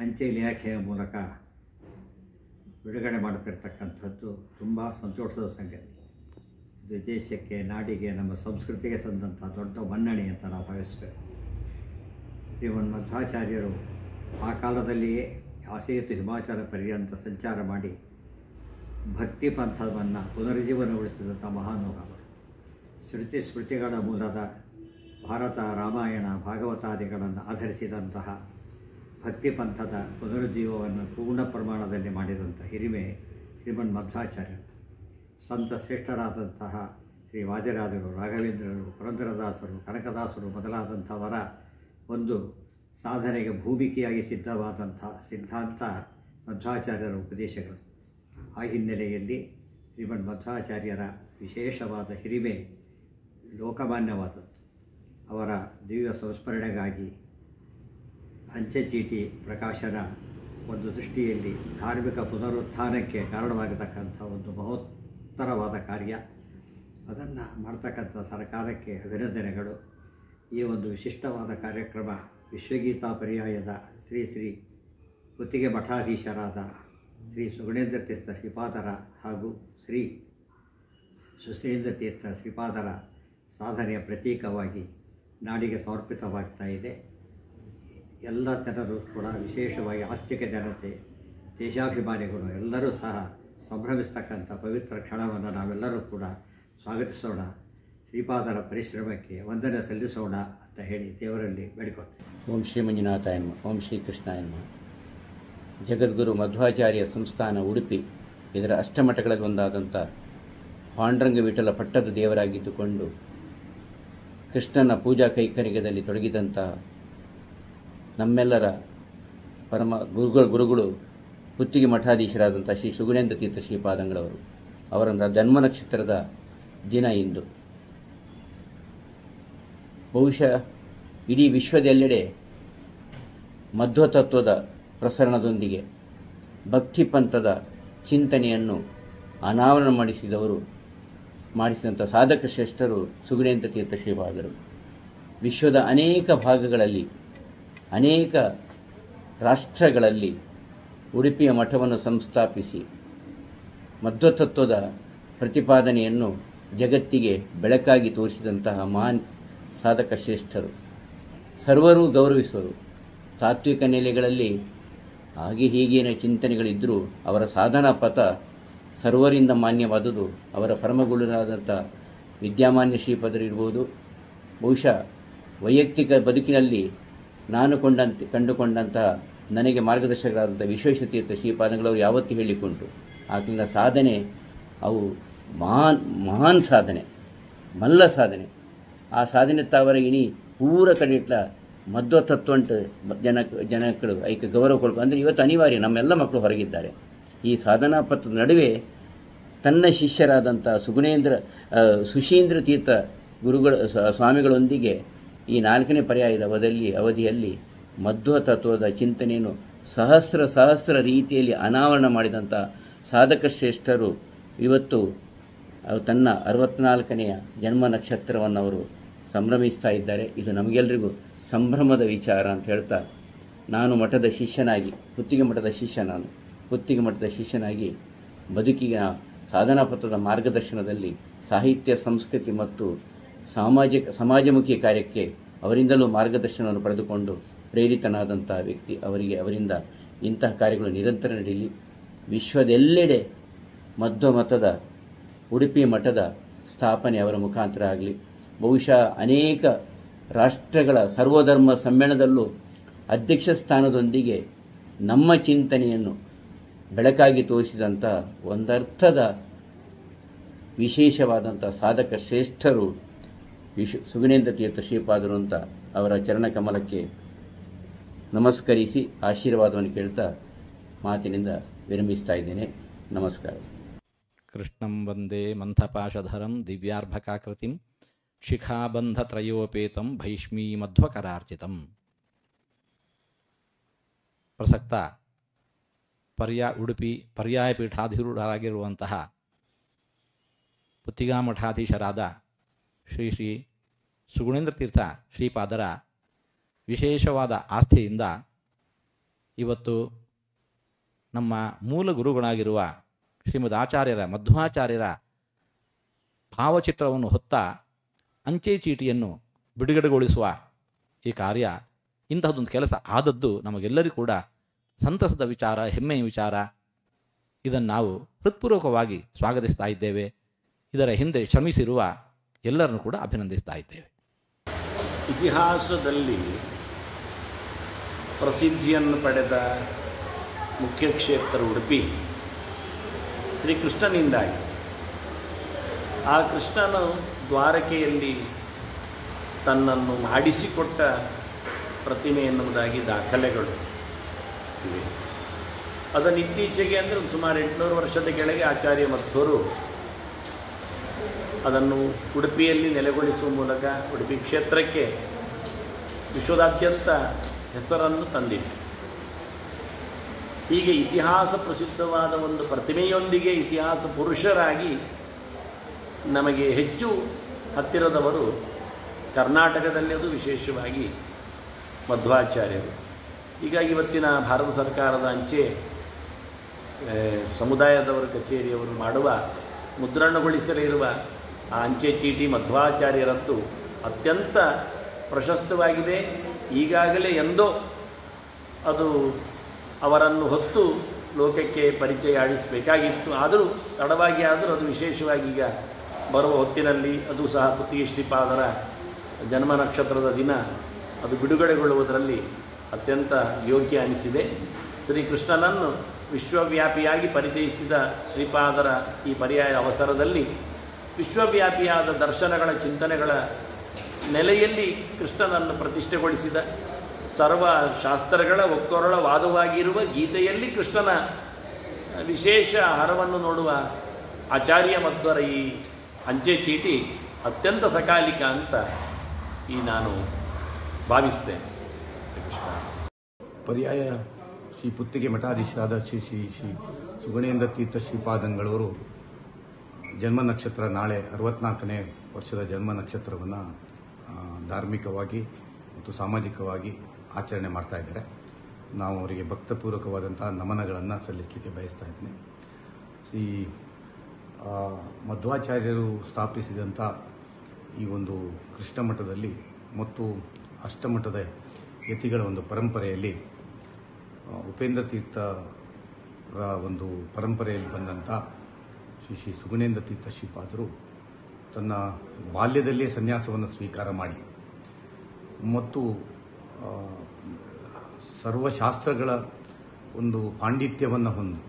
ಅಂಚೆ ಇಲಾಖೆಯ ಮೂಲಕ ಬಿಡುಗಡೆ ಮಾಡುತ್ತಿರ್ತಕ್ಕಂಥದ್ದು ತುಂಬ ಸಂತೋಷದ ಸಂಗತಿ. ಇದು ದೇಶಕ್ಕೆ, ನಾಡಿಗೆ, ನಮ್ಮ ಸಂಸ್ಕೃತಿಗೆ ಸಂದಂಥ ದೊಡ್ಡ ಮನ್ನಣೆ ಅಂತ ನಾವು ಭಾವಿಸಬೇಕು. ಶ್ರೀಮನ್ ಮಧ್ವಾಚಾರ್ಯರು ಆ ಕಾಲದಲ್ಲಿಯೇ ಆಸೇತು ಹಿಮಾಚಲ ಪರ್ಯಂತ ಸಂಚಾರ ಮಾಡಿ ಭಕ್ತಿ ಪಂಥವನ್ನು ಪುನರುಜ್ಜೀವನಗೊಳಿಸಿದಂಥ ಮಹಾನುಭಾವರು. ಶ್ರುತಿ ಸ್ಮೃತಿಗಳ ಮೂಲದ ಭಾರತ, ರಾಮಾಯಣ, ಭಾಗವತಾದಿಗಳನ್ನು ಆಧರಿಸಿದಂತಹ ಭಕ್ತಿ ಪಂಥದ ಪುನರುಜ್ಜೀವವನ್ನು ಪೂರ್ಣ ಪ್ರಮಾಣದಲ್ಲಿ ಮಾಡಿದಂಥ ಹಿರಿಮೆ ಶ್ರೀಮನ್ ಮಧ್ವಾಚಾರ್ಯರು. ಸಂತ ಶ್ರೇಷ್ಠರಾದಂತಹ ಶ್ರೀ ವಾದಿರಾಜರು, ರಾಘವೇಂದ್ರರು, ಪುರಂದರದಾಸರು, ಕನಕದಾಸರು ಮೊದಲಾದಂಥವರ ಒಂದು ಸಾಧನೆಗೆ ಭೂಮಿಕೆಯಾಗಿ ಸಿದ್ಧವಾದಂಥ ಸಿದ್ಧಾಂತ ಮಧ್ವಾಚಾರ್ಯರ ಉಪದೇಶಗಳು. ಆ ಹಿನ್ನೆಲೆಯಲ್ಲಿ ಶ್ರೀಮನ್ ಮಧ್ವಾಚಾರ್ಯರ ವಿಶೇಷವಾದ ಹಿರಿಮೆ ಲೋಕಮಾನ್ಯವಾದದ್ದು. ಅವರ ದಿವ್ಯ ಸಂಸ್ಮರಣೆಗಾಗಿ ಅಂಚೆ ಚೀಟಿ ಪ್ರಕಾಶನ ಒಂದು ದೃಷ್ಟಿಯಲ್ಲಿ ಧಾರ್ಮಿಕ ಪುನರುತ್ಥಾನಕ್ಕೆ ಕಾರಣವಾಗತಕ್ಕಂಥ ಒಂದು ಮಹೋತ್ತರವಾದ ಕಾರ್ಯ. ಅದನ್ನು ಮಾಡ್ತಕ್ಕಂಥ ಸರ್ಕಾರಕ್ಕೆ ಅಭಿನಂದನೆಗಳು. ಈ ಒಂದು ವಿಶಿಷ್ಟವಾದ ಕಾರ್ಯಕ್ರಮ ವಿಶ್ವಗೀತಾ ಪರ್ಯಾಯದ ಶ್ರೀ ಶ್ರೀ ಪುತ್ತಿಗೆ ಮಠಾಧೀಶರಾದ ಶ್ರೀ ಸುಗುಣೇಂದ್ರ ತೀರ್ಥ ಶ್ರೀಪಾದರ ಹಾಗೂ ಶ್ರೀ ಸುಶ್ರೀಂದ್ರ ತೀರ್ಥ ಶ್ರೀಪಾದರ ಸಾಧನೆಯ ಪ್ರತೀಕವಾಗಿ ನಾಡಿಗೆ ಸಮರ್ಪಿತವಾಗ್ತಾ ಇದೆ. ಎಲ್ಲ ಜನರು ಕೂಡ, ವಿಶೇಷವಾಗಿ ಆಸ್ತಿಕ ಜನತೆ, ದೇಶಾಭಿಮಾನಿಗಳು ಎಲ್ಲರೂ ಸಹ ಸಂಭ್ರಮಿಸ್ತಕ್ಕಂಥ ಪವಿತ್ರ ಕ್ಷಣವನ್ನು ನಾವೆಲ್ಲರೂ ಕೂಡ ಸ್ವಾಗತಿಸೋಣ. ಶ್ರೀಪಾದರ ಪರಿಶ್ರಮಕ್ಕೆ ವಂದನೆ ಸಲ್ಲಿಸೋಣ ಅಂತ ಹೇಳಿ ದೇವರಲ್ಲಿ ಬೇಡಿಕೊಳ್ತೇವೆ. ಓಂ ಶ್ರೀ ಮಂಜುನಾಥಾಯ ನಮಃ. ಓಂ ಶ್ರೀ ಕೃಷ್ಣಾಯ ನಮಃ. ಜಗದ್ಗುರು ಮಧ್ವಾಚಾರ್ಯ ಸಂಸ್ಥಾನ ಉಡುಪಿ ಇದರ ಅಷ್ಟಮಠಗಳಲ್ಲಿ ಒಂದಾದಂಥ ಪಾಂಡುರಂಗ ವಿಠಲ ಪಟ್ಟದ ದೇವರಾಗಿದ್ದುಕೊಂಡು ಕೃಷ್ಣನ ಪೂಜಾ ಕೈಂಕರ್ಯದಲ್ಲಿ ತೊಡಗಿದಂಥ ನಮ್ಮೆಲ್ಲರ ಪರಮ ಗುರುಗಳು ಪುತ್ತಿಗೆ ಮಠಾಧೀಶರಾದಂಥ ಶ್ರೀ ಸುಗುಣೇಂದ್ರ ತೀರ್ಥ ಶ್ರೀಪಾದಂಗಳವರು ಅವರ ಜನ್ಮ ನಕ್ಷತ್ರದ ದಿನ ಇಂದು. ಬಹುಶಃ ಇಡೀ ವಿಶ್ವದೆಲ್ಲೆಡೆ ಮಧ್ವತತ್ವದ ಪ್ರಸರಣದೊಂದಿಗೆ ಭಕ್ತಿ ಪಂಥದ ಚಿಂತನೆಯನ್ನು ಅನಾವರಣ ಮಾಡಿಸಿದಂಥ ಸಾಧಕ ಶ್ರೇಷ್ಠರು ಸುಗುಣೇಂದ್ರ ತೀರ್ಥ ಶ್ರೀಪಾದರು. ವಿಶ್ವದ ಅನೇಕ ಭಾಗಗಳಲ್ಲಿ, ಅನೇಕ ರಾಷ್ಟ್ರಗಳಲ್ಲಿ ಉಡುಪಿಯ ಮಠವನ್ನು ಸಂಸ್ಥಾಪಿಸಿ ಮಧ್ವತತ್ವದ ಪ್ರತಿಪಾದನೆಯನ್ನು ಜಗತ್ತಿಗೆ ಬೆಳಕಾಗಿ ತೋರಿಸಿದಂತಹ ಮಹಾನ್ ಸಾಧಕ ಶ್ರೇಷ್ಠರು. ಸರ್ವರೂ ಗೌರವಿಸುವರು. ತಾತ್ವಿಕ ನೆಲೆಗಳಲ್ಲಿ ಹಾಗೆ ಹೀಗೇನ ಚಿಂತನೆಗಳಿದ್ದರೂ ಅವರ ಸಾಧನಾ ಪಥ ಸರ್ವರಿಂದ ಮಾನ್ಯವಾದುದು. ಅವರ ಪರಮಗುರುರಾದಂಥ ವಿದ್ಯಾಮಾನ್ಯ ಶ್ರೀಪಾದರು ಇರ್ಬೋದು. ಬಹುಶಃ ವೈಯಕ್ತಿಕ ಬದುಕಿನಲ್ಲಿ ನಾನು ಕಂಡುಕೊಂಡಂತಹ ನನಗೆ ಮಾರ್ಗದರ್ಶಕರಾದಂಥ ವಿಶ್ವೇಶತೀರ್ಥ ಶ್ರೀಪಾದಂಗಳವರು ಯಾವತ್ತೂ ಹೇಳಿಕೊಂಡು ಆತನ ಸಾಧನೆ ಅವು ಮಹಾನ್ ಸಾಧನೆ, ಮಲ್ಲ ಸಾಧನೆ. ಆ ಸಾಧನೆ ತಾವರ ಇಣಿ ಪೂರ ಕಡಿಟ್ಲ ಮಧ್ವ ತತ್ವಂಟು ಜನಗಳು ಐಕೆ ಗೌರವ ಕೊಡ್ಕೊ ಅಂದರೆ ಇವತ್ತು ಅನಿವಾರ್ಯ. ನಮ್ಮೆಲ್ಲ ಮಕ್ಕಳು ಹೊರಗಿದ್ದಾರೆ. ಈ ಸಾಧನಾ ಪಥದ ನಡುವೆ ತನ್ನ ಶಿಷ್ಯರಾದಂಥ ಸುಶೀಂದ್ರ ತೀರ್ಥ ಸ್ವಾಮಿಗಳೊಂದಿಗೆ ಈ 4ನೇ ಪರ್ಯಾಯದ ಅವಧಿಯಲ್ಲಿ ಮಧ್ವ ತತ್ವದ ಚಿಂತನೆಯನ್ನು ಸಹಸ್ರ ರೀತಿಯಲ್ಲಿ ಅನಾವರಣ ಮಾಡಿದಂಥ ಸಾಧಕ ಶ್ರೇಷ್ಠರು ಇವತ್ತು ತನ್ನ 64ನೆಯ ಜನ್ಮ ನಕ್ಷತ್ರವನ್ನು ಅವರು ಸಂಭ್ರಮಿಸ್ತಾ ಇದ್ದಾರೆ. ಇದು ನಮಗೆಲ್ಲರಿಗೂ ಸಂಭ್ರಮದ ವಿಚಾರ ಅಂತ ಹೇಳ್ತಾ, ನಾನು ಮಠದ ಶಿಷ್ಯನಾಗಿ ಪುತ್ತಿಗೆ ಮಠದ ಶಿಷ್ಯನಾಗಿ ಬದುಕಿನ ಸಾಧನಾ ಪಥದ ಮಾರ್ಗದರ್ಶನದಲ್ಲಿ ಸಾಹಿತ್ಯ, ಸಂಸ್ಕೃತಿ ಮತ್ತು ಸಮಾಜಮುಖಿ ಕಾರ್ಯಕ್ಕೆ ಅವರಿಂದಲೂ ಮಾರ್ಗದರ್ಶನವನ್ನು ಪಡೆದುಕೊಂಡು ಪ್ರೇರಿತನಾದಂಥ ವ್ಯಕ್ತಿ. ಅವರಿಂದ ಇಂತಹ ಕಾರ್ಯಗಳು ನಿರಂತರ ನಡೆಯಲಿ. ವಿಶ್ವದೆಲ್ಲೆಡೆ ಮಧ್ವ ಮತದ ಉಡುಪಿ ಮಠದ ಸ್ಥಾಪನೆ ಅವರ ಮುಖಾಂತರ ಆಗಲಿ. ಬಹುಶಃ ಅನೇಕ ರಾಷ್ಟ್ರಗಳ ಸರ್ವಧರ್ಮ ಸಮ್ಮೇಳನದಲ್ಲೂ ಅಧ್ಯಕ್ಷ ಸ್ಥಾನದೊಂದಿಗೆ ನಮ್ಮ ಚಿಂತನೆಯನ್ನು ಬೆಳಕಾಗಿ ತೋರಿಸಿದಂಥ ಒಂದರ್ಥದ ವಿಶೇಷವಾದಂಥ ಸಾಧಕ ಶ್ರೇಷ್ಠರು ಸುಗುಣೇಂದ್ರ ತೀರ್ಥ ಶ್ರೀಪಾದರು ಅಂತ ಅವರ ಚರಣಕಮಲಕ್ಕೆ ನಮಸ್ಕರಿಸಿ ಆಶೀರ್ವಾದವನ್ನು ಕೇಳ್ತಾ ಮಾತಿನಿಂದ ವಿರಮಿಸ್ತಾ ಇದ್ದೇನೆ. ನಮಸ್ಕಾರ. ಕೃಷ್ಣಂ ವಂದೇ ಮಂಥಪಾಶಧರಂ ದಿವ್ಯಾರ್ಭಕಾಕೃತಿಂ ಶಿಖಾಬಂಧತ್ರಯೋಪೇತಂ ಭೈಷ್ಮೀಮಧ್ವಕರಾರ್ಚಿತಂ. ಪ್ರಸಕ್ತ ಉಡುಪಿ ಪರ್ಯಾಯ ಪೀಠಾಧಿರೂಢರಾಗಿರುವಂತಹ ಪುತ್ತಿಗಾ ಮಠಾಧೀಶರಾದ ಶ್ರೀ ಶ್ರೀ ಸುಗುಣೇಂದ್ರ ತೀರ್ಥ ಶ್ರೀಪಾದರ ವಿಶೇಷವಾದ ಆಸ್ಥೆಯಿಂದ ಇವತ್ತು ನಮ್ಮ ಮೂಲ ಗುರುಗಳಾಗಿರುವ ಶ್ರೀಮದ್ ಮಧ್ವಾಚಾರ್ಯರ ಭಾವಚಿತ್ರವನ್ನು ಹೊತ್ತ ಅಂಚೆ ಚೀಟಿಯನ್ನು ಬಿಡುಗಡೆಗೊಳಿಸುವ ಈ ಕಾರ್ಯ, ಇಂತಹದೊಂದು ಕೆಲಸ ಆದದ್ದು ನಮಗೆಲ್ಲರಿಗೂ ಕೂಡ ಸಂತಸದ ವಿಚಾರ, ಹೆಮ್ಮೆಯ ವಿಚಾರ. ಇದನ್ನು ನಾವು ಹೃತ್ಪೂರ್ವಕವಾಗಿ ಸ್ವಾಗತಿಸ್ತಾ ಇದ್ದೇವೆ. ಇದರ ಹಿಂದೆ ಶ್ರಮಿಸಿರುವ ಎಲ್ಲರನ್ನು ಕೂಡ ಅಭಿನಂದಿಸ್ತಾ ಇದ್ದೇವೆ. ಇತಿಹಾಸದಲ್ಲಿ ಪ್ರಸಿದ್ಧಿಯನ್ನು ಪಡೆದ ಮುಖ್ಯ ಕ್ಷೇತ್ರ ಉಡುಪಿ ಶ್ರೀಕೃಷ್ಣನಿಂದಾಗಿ. ಆ ಕೃಷ್ಣನು ದ್ವಾರಕೆಯಲ್ಲಿ ತನ್ನನ್ನು ಮಾಡಿಸಿಕೊಟ್ಟ ಪ್ರತಿಮೆ ಎನ್ನುವುದಾಗಿ ದಾಖಲೆಗಳು ಇವೆ. ಅದನ್ನು ಇತ್ತೀಚೆಗೆ ಅಂದರೆ ಸುಮಾರು 800 ವರ್ಷದ ಕೆಳಗೆ ಆಚಾರ್ಯ ಮಧ್ವರು ಅದನ್ನು ಉಡುಪಿಯಲ್ಲಿ ನೆಲೆಗೊಳಿಸುವ ಮೂಲಕ ಉಡುಪಿ ಕ್ಷೇತ್ರಕ್ಕೆ ವಿಶ್ವದಾದ್ಯಂತ ಹೆಸರನ್ನು ತಂದಿದೆ. ಹೀಗೆ ಇತಿಹಾಸ ಪ್ರಸಿದ್ಧವಾದ ಒಂದು ಪ್ರತಿಮೆಯೊಂದಿಗೆ ಇತಿಹಾಸ ಪುರುಷರಾಗಿ ನಮಗೆ ಹೆಚ್ಚು ಹತ್ತಿರದವರು ಕರ್ನಾಟಕದಲ್ಲಿ, ಅದು ವಿಶೇಷವಾಗಿ ಮಧ್ವಾಚಾರ್ಯರು. ಹೀಗಾಗಿ ಇವತ್ತಿನ ಭಾರತ ಸರ್ಕಾರದ ಅಂಚೆ ಸಮುದಾಯದವರ ಕಚೇರಿಯವರು ಮಾಡುವ ಮುದ್ರಣಗೊಳಿಸಲಿರುವ ಆ ಅಂಚೆ ಚೀಟಿ ಮಧ್ವಾಚಾರ್ಯರದ್ದು ಅತ್ಯಂತ ಪ್ರಶಸ್ತವಾಗಿದೆ. ಈಗಾಗಲೇ ಎಂದೋ ಅದು ಅವರನ್ನು ಹೊತ್ತು ಲೋಕಕ್ಕೆ ಪರಿಚಯ ಆಡಿಸಬೇಕಾಗಿತ್ತು. ಆದರೂ ತಡವಾಗಿ ಆದರೂ ಅದು ವಿಶೇಷವಾಗಿ ಈಗ ಬರುವ ಹೊತ್ತಿನಲ್ಲಿ ಅದು ಸಹ ಪುತ್ತಿಗೆ ಶ್ರೀಪಾದರ ಜನ್ಮ ನಕ್ಷತ್ರದ ದಿನ ಅದು ಬಿಡುಗಡೆಗೊಳ್ಳುವುದರಲ್ಲಿ ಅತ್ಯಂತ ಯೋಗ್ಯ ಅನಿಸಿದೆ. ಶ್ರೀಕೃಷ್ಣನನ್ನು ವಿಶ್ವವ್ಯಾಪಿಯಾಗಿ ಪರಿಚಯಿಸಿದ ಶ್ರೀಪಾದರ ಈ ಪರ್ಯಾಯ ಅವಸರದಲ್ಲಿ ವಿಶ್ವವ್ಯಾಪಿಯಾದ ದರ್ಶನಗಳ ಚಿಂತನೆಗಳ ನೆಲೆಯಲ್ಲಿ ಕೃಷ್ಣನನ್ನು ಪ್ರತಿಷ್ಠೆಗೊಳಿಸಿದ, ಸರ್ವ ಶಾಸ್ತ್ರಗಳ ಒಕ್ಕೊರಳ ವಾದವಾಗಿರುವ ಗೀತೆಯಲ್ಲಿ ಕೃಷ್ಣನ ವಿಶೇಷ ಹರವನ್ನು ನೋಡುವ ಆಚಾರ್ಯ ಮಧ್ವರ ಈ ಅಂಚೆ ಚೀಟಿ ಅತ್ಯಂತ ಸಕಾಲಿಕ ಅಂತ ಈ ನಾನು ಭಾವಿಸ್ತೇನೆ. ಕೃಷ್ಣ. ಪರ್ಯಾಯ ಶ್ರೀ ಪುತ್ತಿಗೆ ಮಠಾಧೀಶರಾದ ಶ್ರೀ ಶ್ರೀ ಶ್ರೀ ಸುಗುಣೇಂದ್ರ ತೀರ್ಥ ಶ್ರೀಪಾದಂಗಳವರು ಜನ್ಮ ನಕ್ಷತ್ರ ನಾಳೆ 64ನೇ ವರ್ಷದ ಜನ್ಮ ನಕ್ಷತ್ರವನ್ನು ಧಾರ್ಮಿಕವಾಗಿ ಮತ್ತು ಸಾಮಾಜಿಕವಾಗಿ ಆಚರಣೆ ಮಾಡ್ತಾ ಇದ್ದಾರೆ. ನಾವು ಅವರಿಗೆ ಭಕ್ತಪೂರ್ವಕವಾದಂಥ ನಮನಗಳನ್ನು ಸಲ್ಲಿಸಲಿಕ್ಕೆ ಬಯಸ್ತಾ ಇದ್ದೀನಿ. ಶ್ರೀ ಮಧ್ವಾಚಾರ್ಯರು ಸ್ಥಾಪಿಸಿದಂಥ ಈ ಒಂದು ಕೃಷ್ಣ ಮಠದಲ್ಲಿ ಮತ್ತು ಅಷ್ಟಮಠದ ಯತಿಗಳ ಒಂದು ಪರಂಪರೆಯಲ್ಲಿ ಉಪೇಂದ್ರ ತೀರ್ಥರ ಒಂದು ಪರಂಪರೆಯಲ್ಲಿ ಬಂದಂಥ ಶ್ರೀ ಶ್ರೀ ಸುಗುಣೇಂದ್ರ ತೀರ್ಥ ಶ್ರೀಪಾದರು ತನ್ನ ಬಾಲ್ಯದಲ್ಲೇ ಸನ್ಯಾಸವನ್ನು ಸ್ವೀಕಾರ ಮಾಡಿ ಮತ್ತು ಸರ್ವಶಾಸ್ತ್ರಗಳ ಒಂದು ಪಾಂಡಿತ್ಯವನ್ನು ಹೊಂದಿ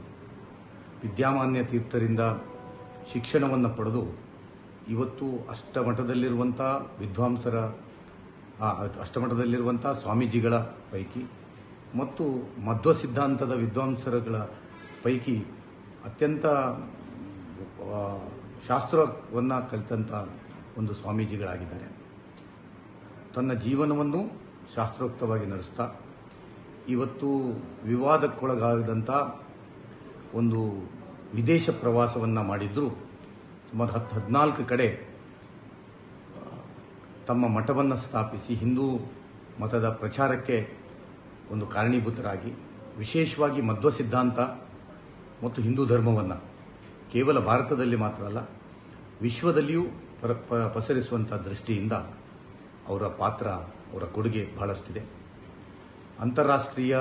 ವಿದ್ಯಾಮಾನ್ಯ ತೀರ್ಥರಿಂದ ಶಿಕ್ಷಣವನ್ನು ಪಡೆದು ಇವತ್ತು ಅಷ್ಟಮಠದಲ್ಲಿರುವಂಥ ಅಷ್ಟಮಠದಲ್ಲಿರುವಂಥ ಸ್ವಾಮೀಜಿಗಳ ಪೈಕಿ ಮತ್ತು ಮಧ್ವ ಸಿದ್ಧಾಂತದ ವಿದ್ವಾಂಸರುಗಳ ಪೈಕಿ ಅತ್ಯಂತ ಶಾಸ್ತ್ರವನ್ನು ಕಲಿತಂಥ ಒಂದು ಸ್ವಾಮೀಜಿಗಳಾಗಿದ್ದಾರೆ. ತನ್ನ ಜೀವನವನ್ನು ಶಾಸ್ತ್ರೋಕ್ತವಾಗಿ ನಡೆಸ್ತಾ ಇವತ್ತು ವಿವಾದಕ್ಕೊಳಗಾದಂಥ ಒಂದು ವಿದೇಶ ಪ್ರವಾಸವನ್ನು ಮಾಡಿದ್ದರೂ ಸುಮಾರು 14 ಕಡೆ ತಮ್ಮ ಮಠವನ್ನು ಸ್ಥಾಪಿಸಿ ಹಿಂದೂ ಮತದ ಪ್ರಚಾರಕ್ಕೆ ಒಂದು ಕಾರಣೀಭೂತರಾಗಿ ವಿಶೇಷವಾಗಿ ಮಧ್ವ ಸಿದ್ಧಾಂತ ಮತ್ತು ಹಿಂದೂ ಧರ್ಮವನ್ನು ಕೇವಲ ಭಾರತದಲ್ಲಿ ಮಾತ್ರ ಅಲ್ಲ ವಿಶ್ವದಲ್ಲಿಯೂ ಪಸರಿಸುವಂಥ ದೃಷ್ಟಿಯಿಂದ ಅವರ ಪಾತ್ರ, ಅವರ ಕೊಡುಗೆ ಬಹಳಷ್ಟಿದೆ. ಅಂತಾರಾಷ್ಟ್ರೀಯ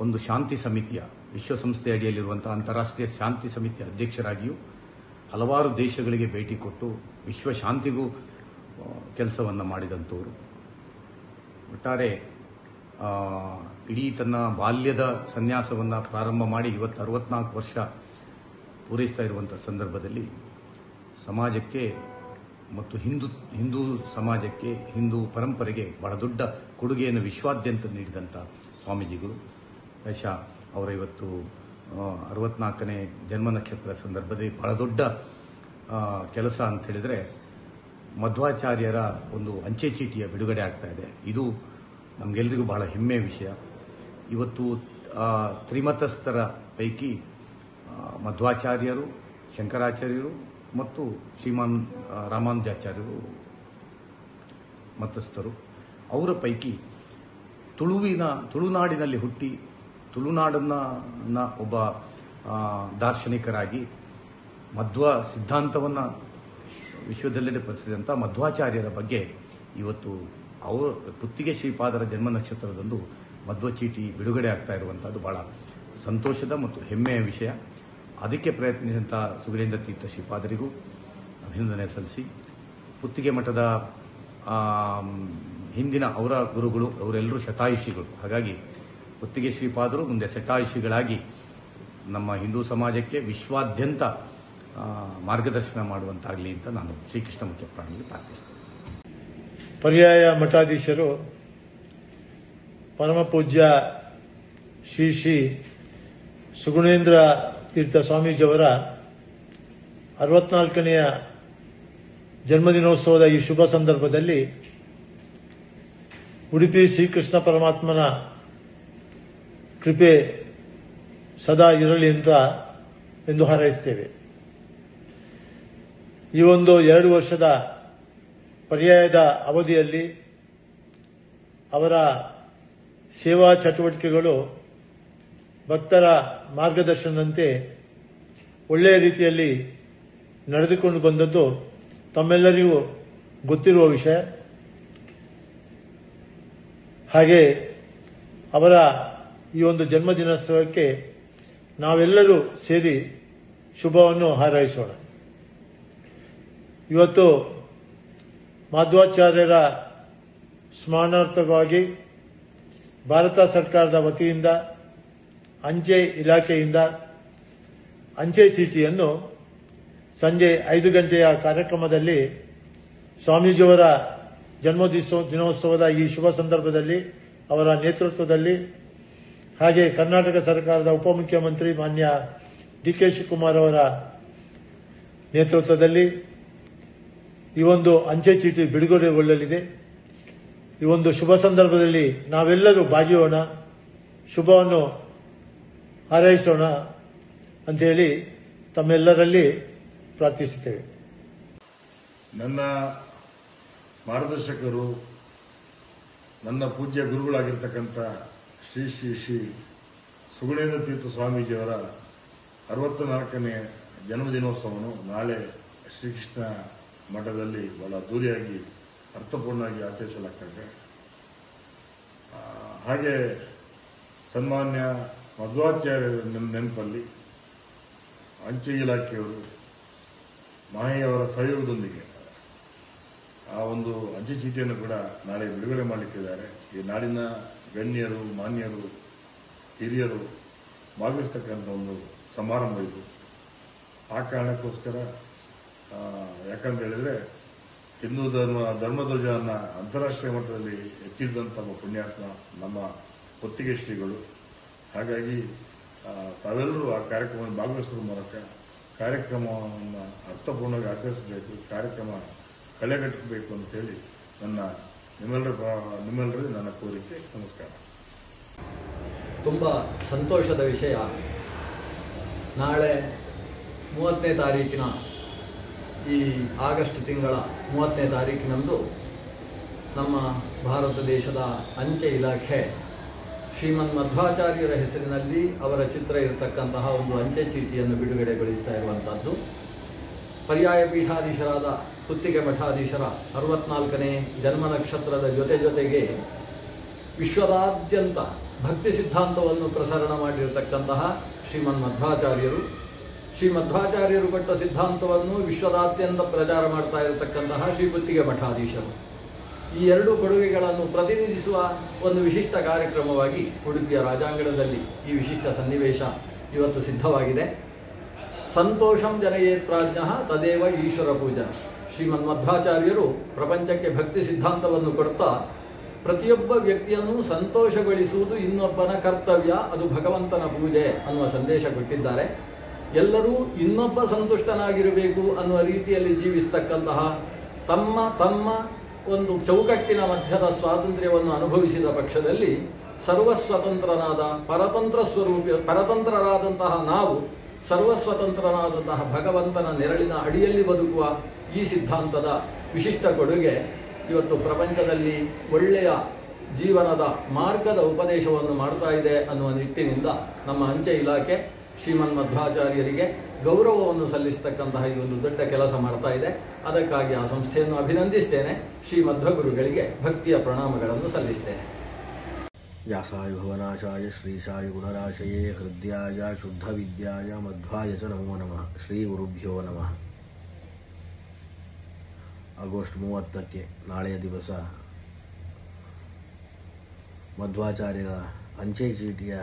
ಒಂದು ಶಾಂತಿ ಸಮಿತಿಯ ವಿಶ್ವಸಂಸ್ಥೆ ಅಡಿಯಲ್ಲಿರುವಂಥ ಅಂತಾರಾಷ್ಟ್ರೀಯ ಶಾಂತಿ ಸಮಿತಿಯ ಅಧ್ಯಕ್ಷರಾಗಿಯೂ ಹಲವಾರು ದೇಶಗಳಿಗೆ ಭೇಟಿ ಕೊಟ್ಟು ವಿಶ್ವ ಶಾಂತಿಗೂ ಕೆಲಸವನ್ನು ಮಾಡಿದಂಥವರು. ಒಟ್ಟಾರೆ ಇಡೀ ತನ್ನ ಬಾಲ್ಯದ ಸನ್ಯಾಸವನ್ನು ಪ್ರಾರಂಭ ಮಾಡಿ ಇವತ್ತು 64 ವರ್ಷ ಪೂರೈಸ್ತಾ ಇರುವಂಥ ಸಂದರ್ಭದಲ್ಲಿ ಸಮಾಜಕ್ಕೆ ಮತ್ತು ಹಿಂದೂ ಸಮಾಜಕ್ಕೆ, ಹಿಂದೂ ಪರಂಪರೆಗೆ ಬಹಳ ದೊಡ್ಡ ಕೊಡುಗೆಯನ್ನು ವಿಶ್ವಾದ್ಯಂತ ನೀಡಿದಂಥ ಸ್ವಾಮೀಜಿಗಳು. ಬಹುಶಃ ಅವರ ಇವತ್ತು 64ನೇ ಜನ್ಮ ನಕ್ಷತ್ರ ಸಂದರ್ಭದಲ್ಲಿ ಬಹಳ ದೊಡ್ಡ ಕೆಲಸ ಅಂತ ಹೇಳಿದರೆ ಮಧ್ವಾಚಾರ್ಯರ ಒಂದು ಅಂಚೆ ಚೀಟಿಯ ಬಿಡುಗಡೆ ಆಗ್ತಾ ಇದೆ. ಇದು ನಮಗೆಲ್ಲರಿಗೂ ಬಹಳ ಹೆಮ್ಮೆಯ ವಿಷಯ. ಇವತ್ತು ತ್ರಿಮತಸ್ಥರ ಪೈಕಿ ಮಧ್ವಾಚಾರ್ಯರು, ಶಂಕರಾಚಾರ್ಯರು ಮತ್ತು ಶ್ರೀಮಾನ್ ರಾಮಾನುಜಾಚಾರ್ಯರು ಮತಸ್ಥರು. ಅವರ ಪೈಕಿ ತುಳುನಾಡಿನಲ್ಲಿ ಹುಟ್ಟಿ ತುಳುನಾಡನ್ನ ಒಬ್ಬ ದಾರ್ಶನಿಕರಾಗಿ ಮಧ್ವ ಸಿದ್ಧಾಂತವನ್ನು ವಿಶ್ವದೆಲ್ಲೆಡೆ ಪಡಿಸಿದಂಥ ಮಧ್ವಾಚಾರ್ಯರ ಬಗ್ಗೆ ಇವತ್ತು ಅವರು ಪುತ್ತಿಗೆ ಶ್ರೀಪಾದರ ಜನ್ಮ ನಕ್ಷತ್ರದಂದು ಮಧ್ವ ಚೀಟಿ ಬಿಡುಗಡೆ ಆಗ್ತಾ ಇರುವಂಥದ್ದು ಬಹಳ ಸಂತೋಷದ ಮತ್ತು ಹೆಮ್ಮೆಯ ವಿಷಯ. ಅದಕ್ಕೆ ಪ್ರಯತ್ನಿಸಿದಂಥ ಸುಗುಣೇಂದ್ರ ತೀರ್ಥ ಶ್ರೀಪಾದರಿಗೂ ಅಭಿನಂದನೆ ಸಲ್ಲಿಸಿ, ಪುತ್ತಿಗೆ ಮಠದ ಹಿಂದಿನ ಅವರ ಗುರುಗಳು ಅವರೆಲ್ಲರೂ ಶತಾಯುಷಿಗಳು. ಹಾಗಾಗಿ ಪುತ್ತಿಗೆ ಶ್ರೀಪಾದರು ಮುಂದೆ ಶತಾಯುಷಿಗಳಾಗಿ ನಮ್ಮ ಹಿಂದೂ ಸಮಾಜಕ್ಕೆ ವಿಶ್ವಾದ್ಯಂತ ಮಾರ್ಗದರ್ಶನ ಮಾಡುವಂತಾಗಲಿ ಅಂತ ನಾನು ಶ್ರೀಕೃಷ್ಣ ಮುಖ್ಯ ಪ್ರಾಣದಲ್ಲಿ ಪ್ರಾರ್ಥಿಸ್ತೇನೆ. ಪರ್ಯಾಯ ಮಠಾಧೀಶರು ಪರಮ ಪೂಜ್ಯ ಶ್ರೀ ಶ್ರೀ ಸುಗುಣೇಂದ್ರ ತೀರ್ಥ ಸ್ವಾಮೀಜಿಯವರ 64ನೆಯ ಜನ್ಮದಿನೋತ್ಸವದ ಈ ಶುಭ ಸಂದರ್ಭದಲ್ಲಿ ಉಡುಪಿ ಶ್ರೀಕೃಷ್ಣ ಪರಮಾತ್ಮನ ಕೃಪೆ ಸದಾ ಇರಲಿ ಎಂದು ಹಾರೈಸುತ್ತೇವೆ. ಈ ಒಂದು 2 ವರ್ಷದ ಪರ್ಯಾಯದ ಅವಧಿಯಲ್ಲಿ ಅವರ ಸೇವಾ ಚಟುವಟಿಕೆಗಳು ಭಕ್ತರ ಮಾರ್ಗದರ್ಶನದಂತೆ ಒಳ್ಳೆಯ ರೀತಿಯಲ್ಲಿ ನಡೆದುಕೊಂಡು ಬಂದದ್ದು ತಮ್ಮೆಲ್ಲರಿಗೂ ಗೊತ್ತಿರುವ ವಿಷಯ. ಹಾಗೆ ಅವರ ಈ ಒಂದು ಜನ್ಮದಿನೋತ್ಸವಕ್ಕೆ ನಾವೆಲ್ಲರೂ ಸೇರಿ ಶುಭವನ್ನು ಹಾರೈಸೋಣ. ಇವತ್ತು ಮಾಧ್ವಾಚಾರ್ಯರ ಸ್ಮರಣಾರ್ಥವಾಗಿ ಭಾರತ ಸರ್ಕಾರದ ವತಿಯಿಂದ ಅಂಚೆ ಇಲಾಖೆಯಿಂದ ಅಂಚೆ ಚೀಟಿಯನ್ನು ಸಂಜೆ 5 ಗಂಟೆಯ ಕಾರ್ಯಕ್ರಮದಲ್ಲಿ ಸ್ವಾಮೀಜಿಯವರ ದಿನೋತ್ಸವದ ಈ ಶುಭ ಸಂದರ್ಭದಲ್ಲಿ ಅವರ ನೇತೃತ್ವದಲ್ಲಿ ಹಾಗೆ ಕರ್ನಾಟಕ ಸರ್ಕಾರದ ಉಪಮುಖ್ಯಮಂತ್ರಿ ಮಾನ್ಯ ಡಿ.ಕೆ. ಶಿವಕುಮಾರ್ ಅವರ ನೇತೃತ್ವದಲ್ಲಿ ಈ ಒಂದು ಅಂಚೆ ಚೀಟಿ ಬಿಡುಗಡೆಗೊಳ್ಳಲಿದೆ. ಈ ಒಂದು ಶುಭ ಸಂದರ್ಭದಲ್ಲಿ ನಾವೆಲ್ಲರೂ ಭಾಗಿಯೋಣ, ಶುಭವನ್ನು ಹಾರೈಸೋಣ ಅಂತೇಳಿ ತಮ್ಮೆಲ್ಲರಲ್ಲಿ ಪ್ರಾರ್ಥಿಸುತ್ತೇವೆ. ನನ್ನ ಮಾರ್ಗದರ್ಶಕರು, ನನ್ನ ಪೂಜ್ಯ ಗುರುಗಳಾಗಿರ್ತಕ್ಕಂಥ ಶ್ರೀ ಶ್ರೀ ಶ್ರೀ ಸುಗುಣೇಂದ್ರ ತೀರ್ಥ ಸ್ವಾಮೀಜಿಯವರ 64ನೇ ಜನ್ಮದಿನೋತ್ಸವವನ್ನು ನಾಳೆ ಶ್ರೀಕೃಷ್ಣ ಮಠದಲ್ಲಿ ಬಹಳ ಅದ್ದೂರಿಯಾಗಿ ಅರ್ಥಪೂರ್ಣವಾಗಿ ಆಚರಿಸಲಾಗ್ತದೆ. ಹಾಗೆ ಸನ್ಮಾನ್ಯ ಮಧ್ವಾಚಾರ್ಯರ ನೆನಪಲ್ಲಿ ಅಂಚೆ ಇಲಾಖೆಯವರು ಮಾಹಿಯವರ ಸಹಯೋಗದೊಂದಿಗೆ ಆ ಒಂದು ಅಂಚೆ ಚೀಟಿಯನ್ನು ಕೂಡ ನಾಳೆ ಬಿಡುಗಡೆ ಮಾಡಲಿಕ್ಕಿದ್ದಾರೆ. ಈ ನಾಡಿನ ಗಣ್ಯರು, ಮಾನ್ಯರು, ಹಿರಿಯರು ಭಾಗವಹಿಸ್ತಕ್ಕಂಥ ಒಂದು ಸಮಾರಂಭ ಇದು. ಆ ಕಾರಣಕ್ಕೋಸ್ಕರ ಯಾಕಂತ ಹೇಳಿದ್ರೆ ಹಿಂದೂ ಧರ್ಮಧ್ವಜವನ್ನು ಅಂತಾರಾಷ್ಟ್ರೀಯ ಮಟ್ಟದಲ್ಲಿ ಎತ್ತಿದ್ದಂಥ ಪುಣ್ಯಾತ್ಮ ನಮ್ಮ ಹೊತ್ತಿಗೆ ಶ್ರೀಗಳು. ಹಾಗಾಗಿ ತಾವೆಲ್ಲರೂ ಆ ಕಾರ್ಯಕ್ರಮದಲ್ಲಿ ಭಾಗವಹಿಸುವ ಮೂಲಕ ಕಾರ್ಯಕ್ರಮವನ್ನು ಅರ್ಥಪೂರ್ಣವಾಗಿ ಆಚರಿಸಬೇಕು, ಕಾರ್ಯಕ್ರಮ ಕಳೆಗಟ್ಟಬೇಕು ಅಂತೇಳಿ ನಿಮ್ಮೆಲ್ಲರಲ್ಲಿ ನನ್ನ ಕೋರಿಕೆ. ನಮಸ್ಕಾರ. ತುಂಬ ಸಂತೋಷದ ವಿಷಯ. ನಾಳೆ 30ನೇ ತಾರೀಕಿನ ಈ ಆಗಸ್ಟ್ ತಿಂಗಳ 30ನೇ ತಾರೀಕಿನಂದು ನಮ್ಮ ಭಾರತ ದೇಶದ ಅಂಚೆ ಇಲಾಖೆ ಶ್ರೀಮನ್ ಮಧ್ವಾಚಾರ್ಯರ ಹೆಸರಿನಲ್ಲಿ ಅವರ ಚಿತ್ರ ಇರತಕ್ಕಂತಹ ಒಂದು ಅಂಚೆ ಚೀಟಿಯನ್ನು ಬಿಡುಗಡೆಗೊಳಿಸ್ತಾ ಇರುವಂಥದ್ದು. ಪರ್ಯಾಯ ಪೀಠಾಧೀಶರಾದ ಪುತ್ತಿಗೆ ಮಠಾಧೀಶರ 64ನೇ ಜನ್ಮ ನಕ್ಷತ್ರದ ಜೊತೆಗೆ ವಿಶ್ವದಾದ್ಯಂತ ಭಕ್ತಿ ಸಿದ್ಧಾಂತವನ್ನು ಪ್ರಸರಣ ಮಾಡಿರತಕ್ಕಂತಹ ಶ್ರೀಮನ್ ಮಧ್ವಾಚಾರ್ಯರು ಕೊಟ್ಟ ಸಿದ್ಧಾಂತವನ್ನು ವಿಶ್ವದಾದ್ಯಂತ ಪ್ರಚಾರ ಮಾಡ್ತಾ ಇರತಕ್ಕಂತಹ ಶ್ರೀ ಪುತ್ತಿಗೆ ಮಠಾಧೀಶರು. ಈ ಎರಡು ಕೊಡುಗೆಗಳನ್ನು ಪ್ರತಿನಿಧಿಸುವ ಒಂದು ವಿಶಿಷ್ಟ ಕಾರ್ಯಕ್ರಮವಾಗಿ ಉಡುಪಿಯ ರಾಜಾಂಗಣದಲ್ಲಿ ಈ ವಿಶಿಷ್ಟ ಸನ್ನಿವೇಶ ಇವತ್ತು ಸಿದ್ಧವಾಗಿದೆ. ಸಂತೋಷಂ ಜನಯೇತ್ ಪ್ರಾಜ್ಞಃ ತದೇವ ಈಶ್ವರ ಪೂಜನ. ಶ್ರೀಮನ್ ಮಧ್ವಾಚಾರ್ಯರು ಪ್ರಪಂಚಕ್ಕೆ ಭಕ್ತಿ ಸಿದ್ಧಾಂತವನ್ನು ಕೊಡ್ತಾ ಪ್ರತಿಯೊಬ್ಬ ವ್ಯಕ್ತಿಯನ್ನು ಸಂತೋಷಗೊಳಿಸುವುದು ಇನ್ನೊಬ್ಬನ ಕರ್ತವ್ಯ, ಅದು ಭಗವಂತನ ಪೂಜೆ ಅನ್ನುವ ಸಂದೇಶ ಕೊಟ್ಟಿದ್ದಾರೆ. ಎಲ್ಲರೂ ಇನ್ನೊಬ್ಬ ಸಂತುಷ್ಟನಾಗಿರಬೇಕು ಅನ್ನುವ ರೀತಿಯಲ್ಲಿ ಜೀವಿಸ್ತಕ್ಕಂತಹ ತಮ್ಮ ಒಂದು ಚೌಕಟ್ಟಿನ ಮಧ್ಯದ ಸ್ವಾತಂತ್ರ್ಯವನ್ನು ಅನುಭವಿಸಿದ ಪಕ್ಷದಲ್ಲಿ ಸರ್ವಸ್ವತಂತ್ರನಾದ ಪರತಂತ್ರರಾದಂತಹ ನಾವು ಸರ್ವಸ್ವತಂತ್ರನಾದಂತಹ ಭಗವಂತನ ನೆರಳಿನ ಅಡಿಯಲ್ಲಿ ಬದುಕುವ ಈ ಸಿದ್ಧಾಂತದ ವಿಶಿಷ್ಟ ಕೊಡುಗೆ ಇವತ್ತು ಪ್ರಪಂಚದಲ್ಲಿ ಒಳ್ಳೆಯ ಜೀವನದ ಮಾರ್ಗದ ಉಪದೇಶವನ್ನು ಮಾಡ್ತಾ ಇದೆ ಅನ್ನುವ ನಿಟ್ಟಿನಿಂದ ನಮ್ಮ ಅಂಚೆ ಇಲಾಖೆ ಶ್ರೀಮನ್ ಮಧ್ವಾಚಾರ್ಯರಿಗೆ ಗೌರವವನ್ನು ಸಲ್ಲಿಸತಕ್ಕಂತಹ ಈ ಒಂದು ದೊಡ್ಡ ಕೆಲಸ ಮಾಡ್ತಾ ಇದೆ. ಅದಕ್ಕಾಗಿ ಆ ಸಂಸ್ಥೆಯನ್ನು ಅಭಿನಂದಿಸ್ತೇನೆ. ಶ್ರೀ ಮಧ್ವಗುರುಗಳಿಗೆ ಭಕ್ತಿಯ ಪ್ರಣಾಮಗಳನ್ನು ಸಲ್ಲಿಸ್ತೇನೆ. ವ್ಯಾಸಾಯ ಭುವನಾಶಾಯ ಶ್ರೀಶಾಯ ಗುಣರಾಶಯೇ ಹೃದಯಾಯ ಶುದ್ಧ ವಿದ್ಯಾಯ ಮಧ್ವಾಯ ಚ ನಮೋ ನಮಃ. ಶ್ರೀ ಗುರುಭ್ಯೋ ನಮಃ. ಆಗಸ್ಟ್ 30ಕ್ಕೆ ನಾಳೆಯ ದಿವಸ ಮಧ್ವಾಚಾರ್ಯರ ಅಂಚೆ ಚೀಟಿಯ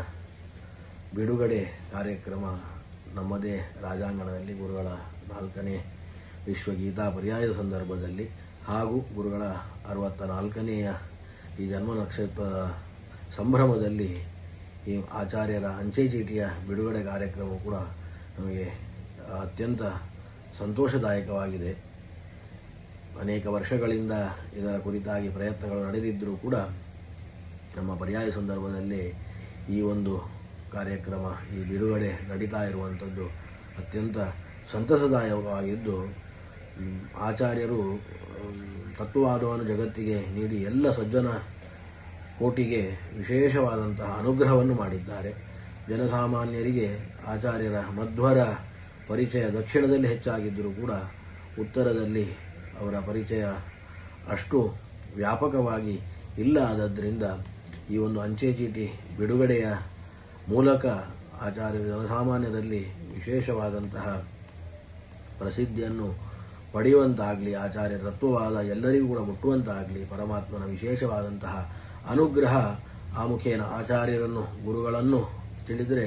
ಬಿಡುಗಡೆ ಕಾರ್ಯಕ್ರಮ ನಮ್ಮದೇ ರಾಜಾಂಗಣದಲ್ಲಿ ಗುರುಗಳ 4ನೇ ವಿಶ್ವಗೀತಾ ಪರ್ಯಾಯದ ಸಂದರ್ಭದಲ್ಲಿ ಹಾಗೂ ಗುರುಗಳ 64ನೇಯ ಈ ಜನ್ಮ ನಕ್ಷತ್ರ ಸಂಭ್ರಮದಲ್ಲಿ ಈ ಆಚಾರ್ಯರ ಅಂಚೆ ಚೀಟಿಯ ಬಿಡುಗಡೆ ಕಾರ್ಯಕ್ರಮ ಕೂಡ ನಮಗೆ ಅತ್ಯಂತ ಸಂತೋಷದಾಯಕವಾಗಿದೆ. ಅನೇಕ ವರ್ಷಗಳಿಂದ ಇದರ ಕುರಿತಾಗಿ ಪ್ರಯತ್ನಗಳು ನಡೆದಿದ್ದರೂ ಕೂಡ ನಮ್ಮ ಪರ್ಯಾಯ ಸಂದರ್ಭದಲ್ಲಿ ಈ ಒಂದು ಕಾರ್ಯಕ್ರಮ, ಈ ಬಿಡುಗಡೆ ನಡೀತಾ ಇರುವಂಥದ್ದು ಅತ್ಯಂತ ಸಂತಸದಾಯಕವಾಗಿದ್ದು, ಆಚಾರ್ಯರು ತತ್ವವಾದವನ್ನು ಜಗತ್ತಿಗೆ ನೀಡಿ ಎಲ್ಲ ಸಜ್ಜನ ಕೋಟಿಗೆ ವಿಶೇಷವಾದಂತಹ ಅನುಗ್ರಹವನ್ನು ಮಾಡಿದ್ದಾರೆ. ಜನಸಾಮಾನ್ಯರಿಗೆ ಆಚಾರ್ಯರ ಮಧ್ವರ ಪರಿಚಯ ದಕ್ಷಿಣದಲ್ಲಿ ಹೆಚ್ಚಾಗಿದ್ದರೂ ಕೂಡ ಉತ್ತರದಲ್ಲಿ ಅವರ ಪರಿಚಯ ಅಷ್ಟು ವ್ಯಾಪಕವಾಗಿ ಇಲ್ಲ. ಆದದ್ದರಿಂದ ಈ ಒಂದು ಅಂಚೆ ಚೀಟಿ ಬಿಡುಗಡೆಯ ಮೂಲಕ ಆಚಾರ್ಯರ ಜನಸಾಮಾನ್ಯರಲ್ಲಿ ವಿಶೇಷವಾದಂತಹ ಪ್ರಸಿದ್ಧಿಯನ್ನು ಪಡೆಯುವಂತಾಗಲಿ, ಆಚಾರ್ಯರ ತತ್ವವಾದ ಎಲ್ಲರಿಗೂ ಕೂಡ ಮುಟ್ಟುವಂತಾಗಲಿ, ಪರಮಾತ್ಮನ ವಿಶೇಷವಾದಂತಹ ಅನುಗ್ರಹ ಆ ಮುಖೇನ ಆಚಾರ್ಯರನ್ನು ಗುರುಗಳನ್ನು ತಿಳಿದರೆ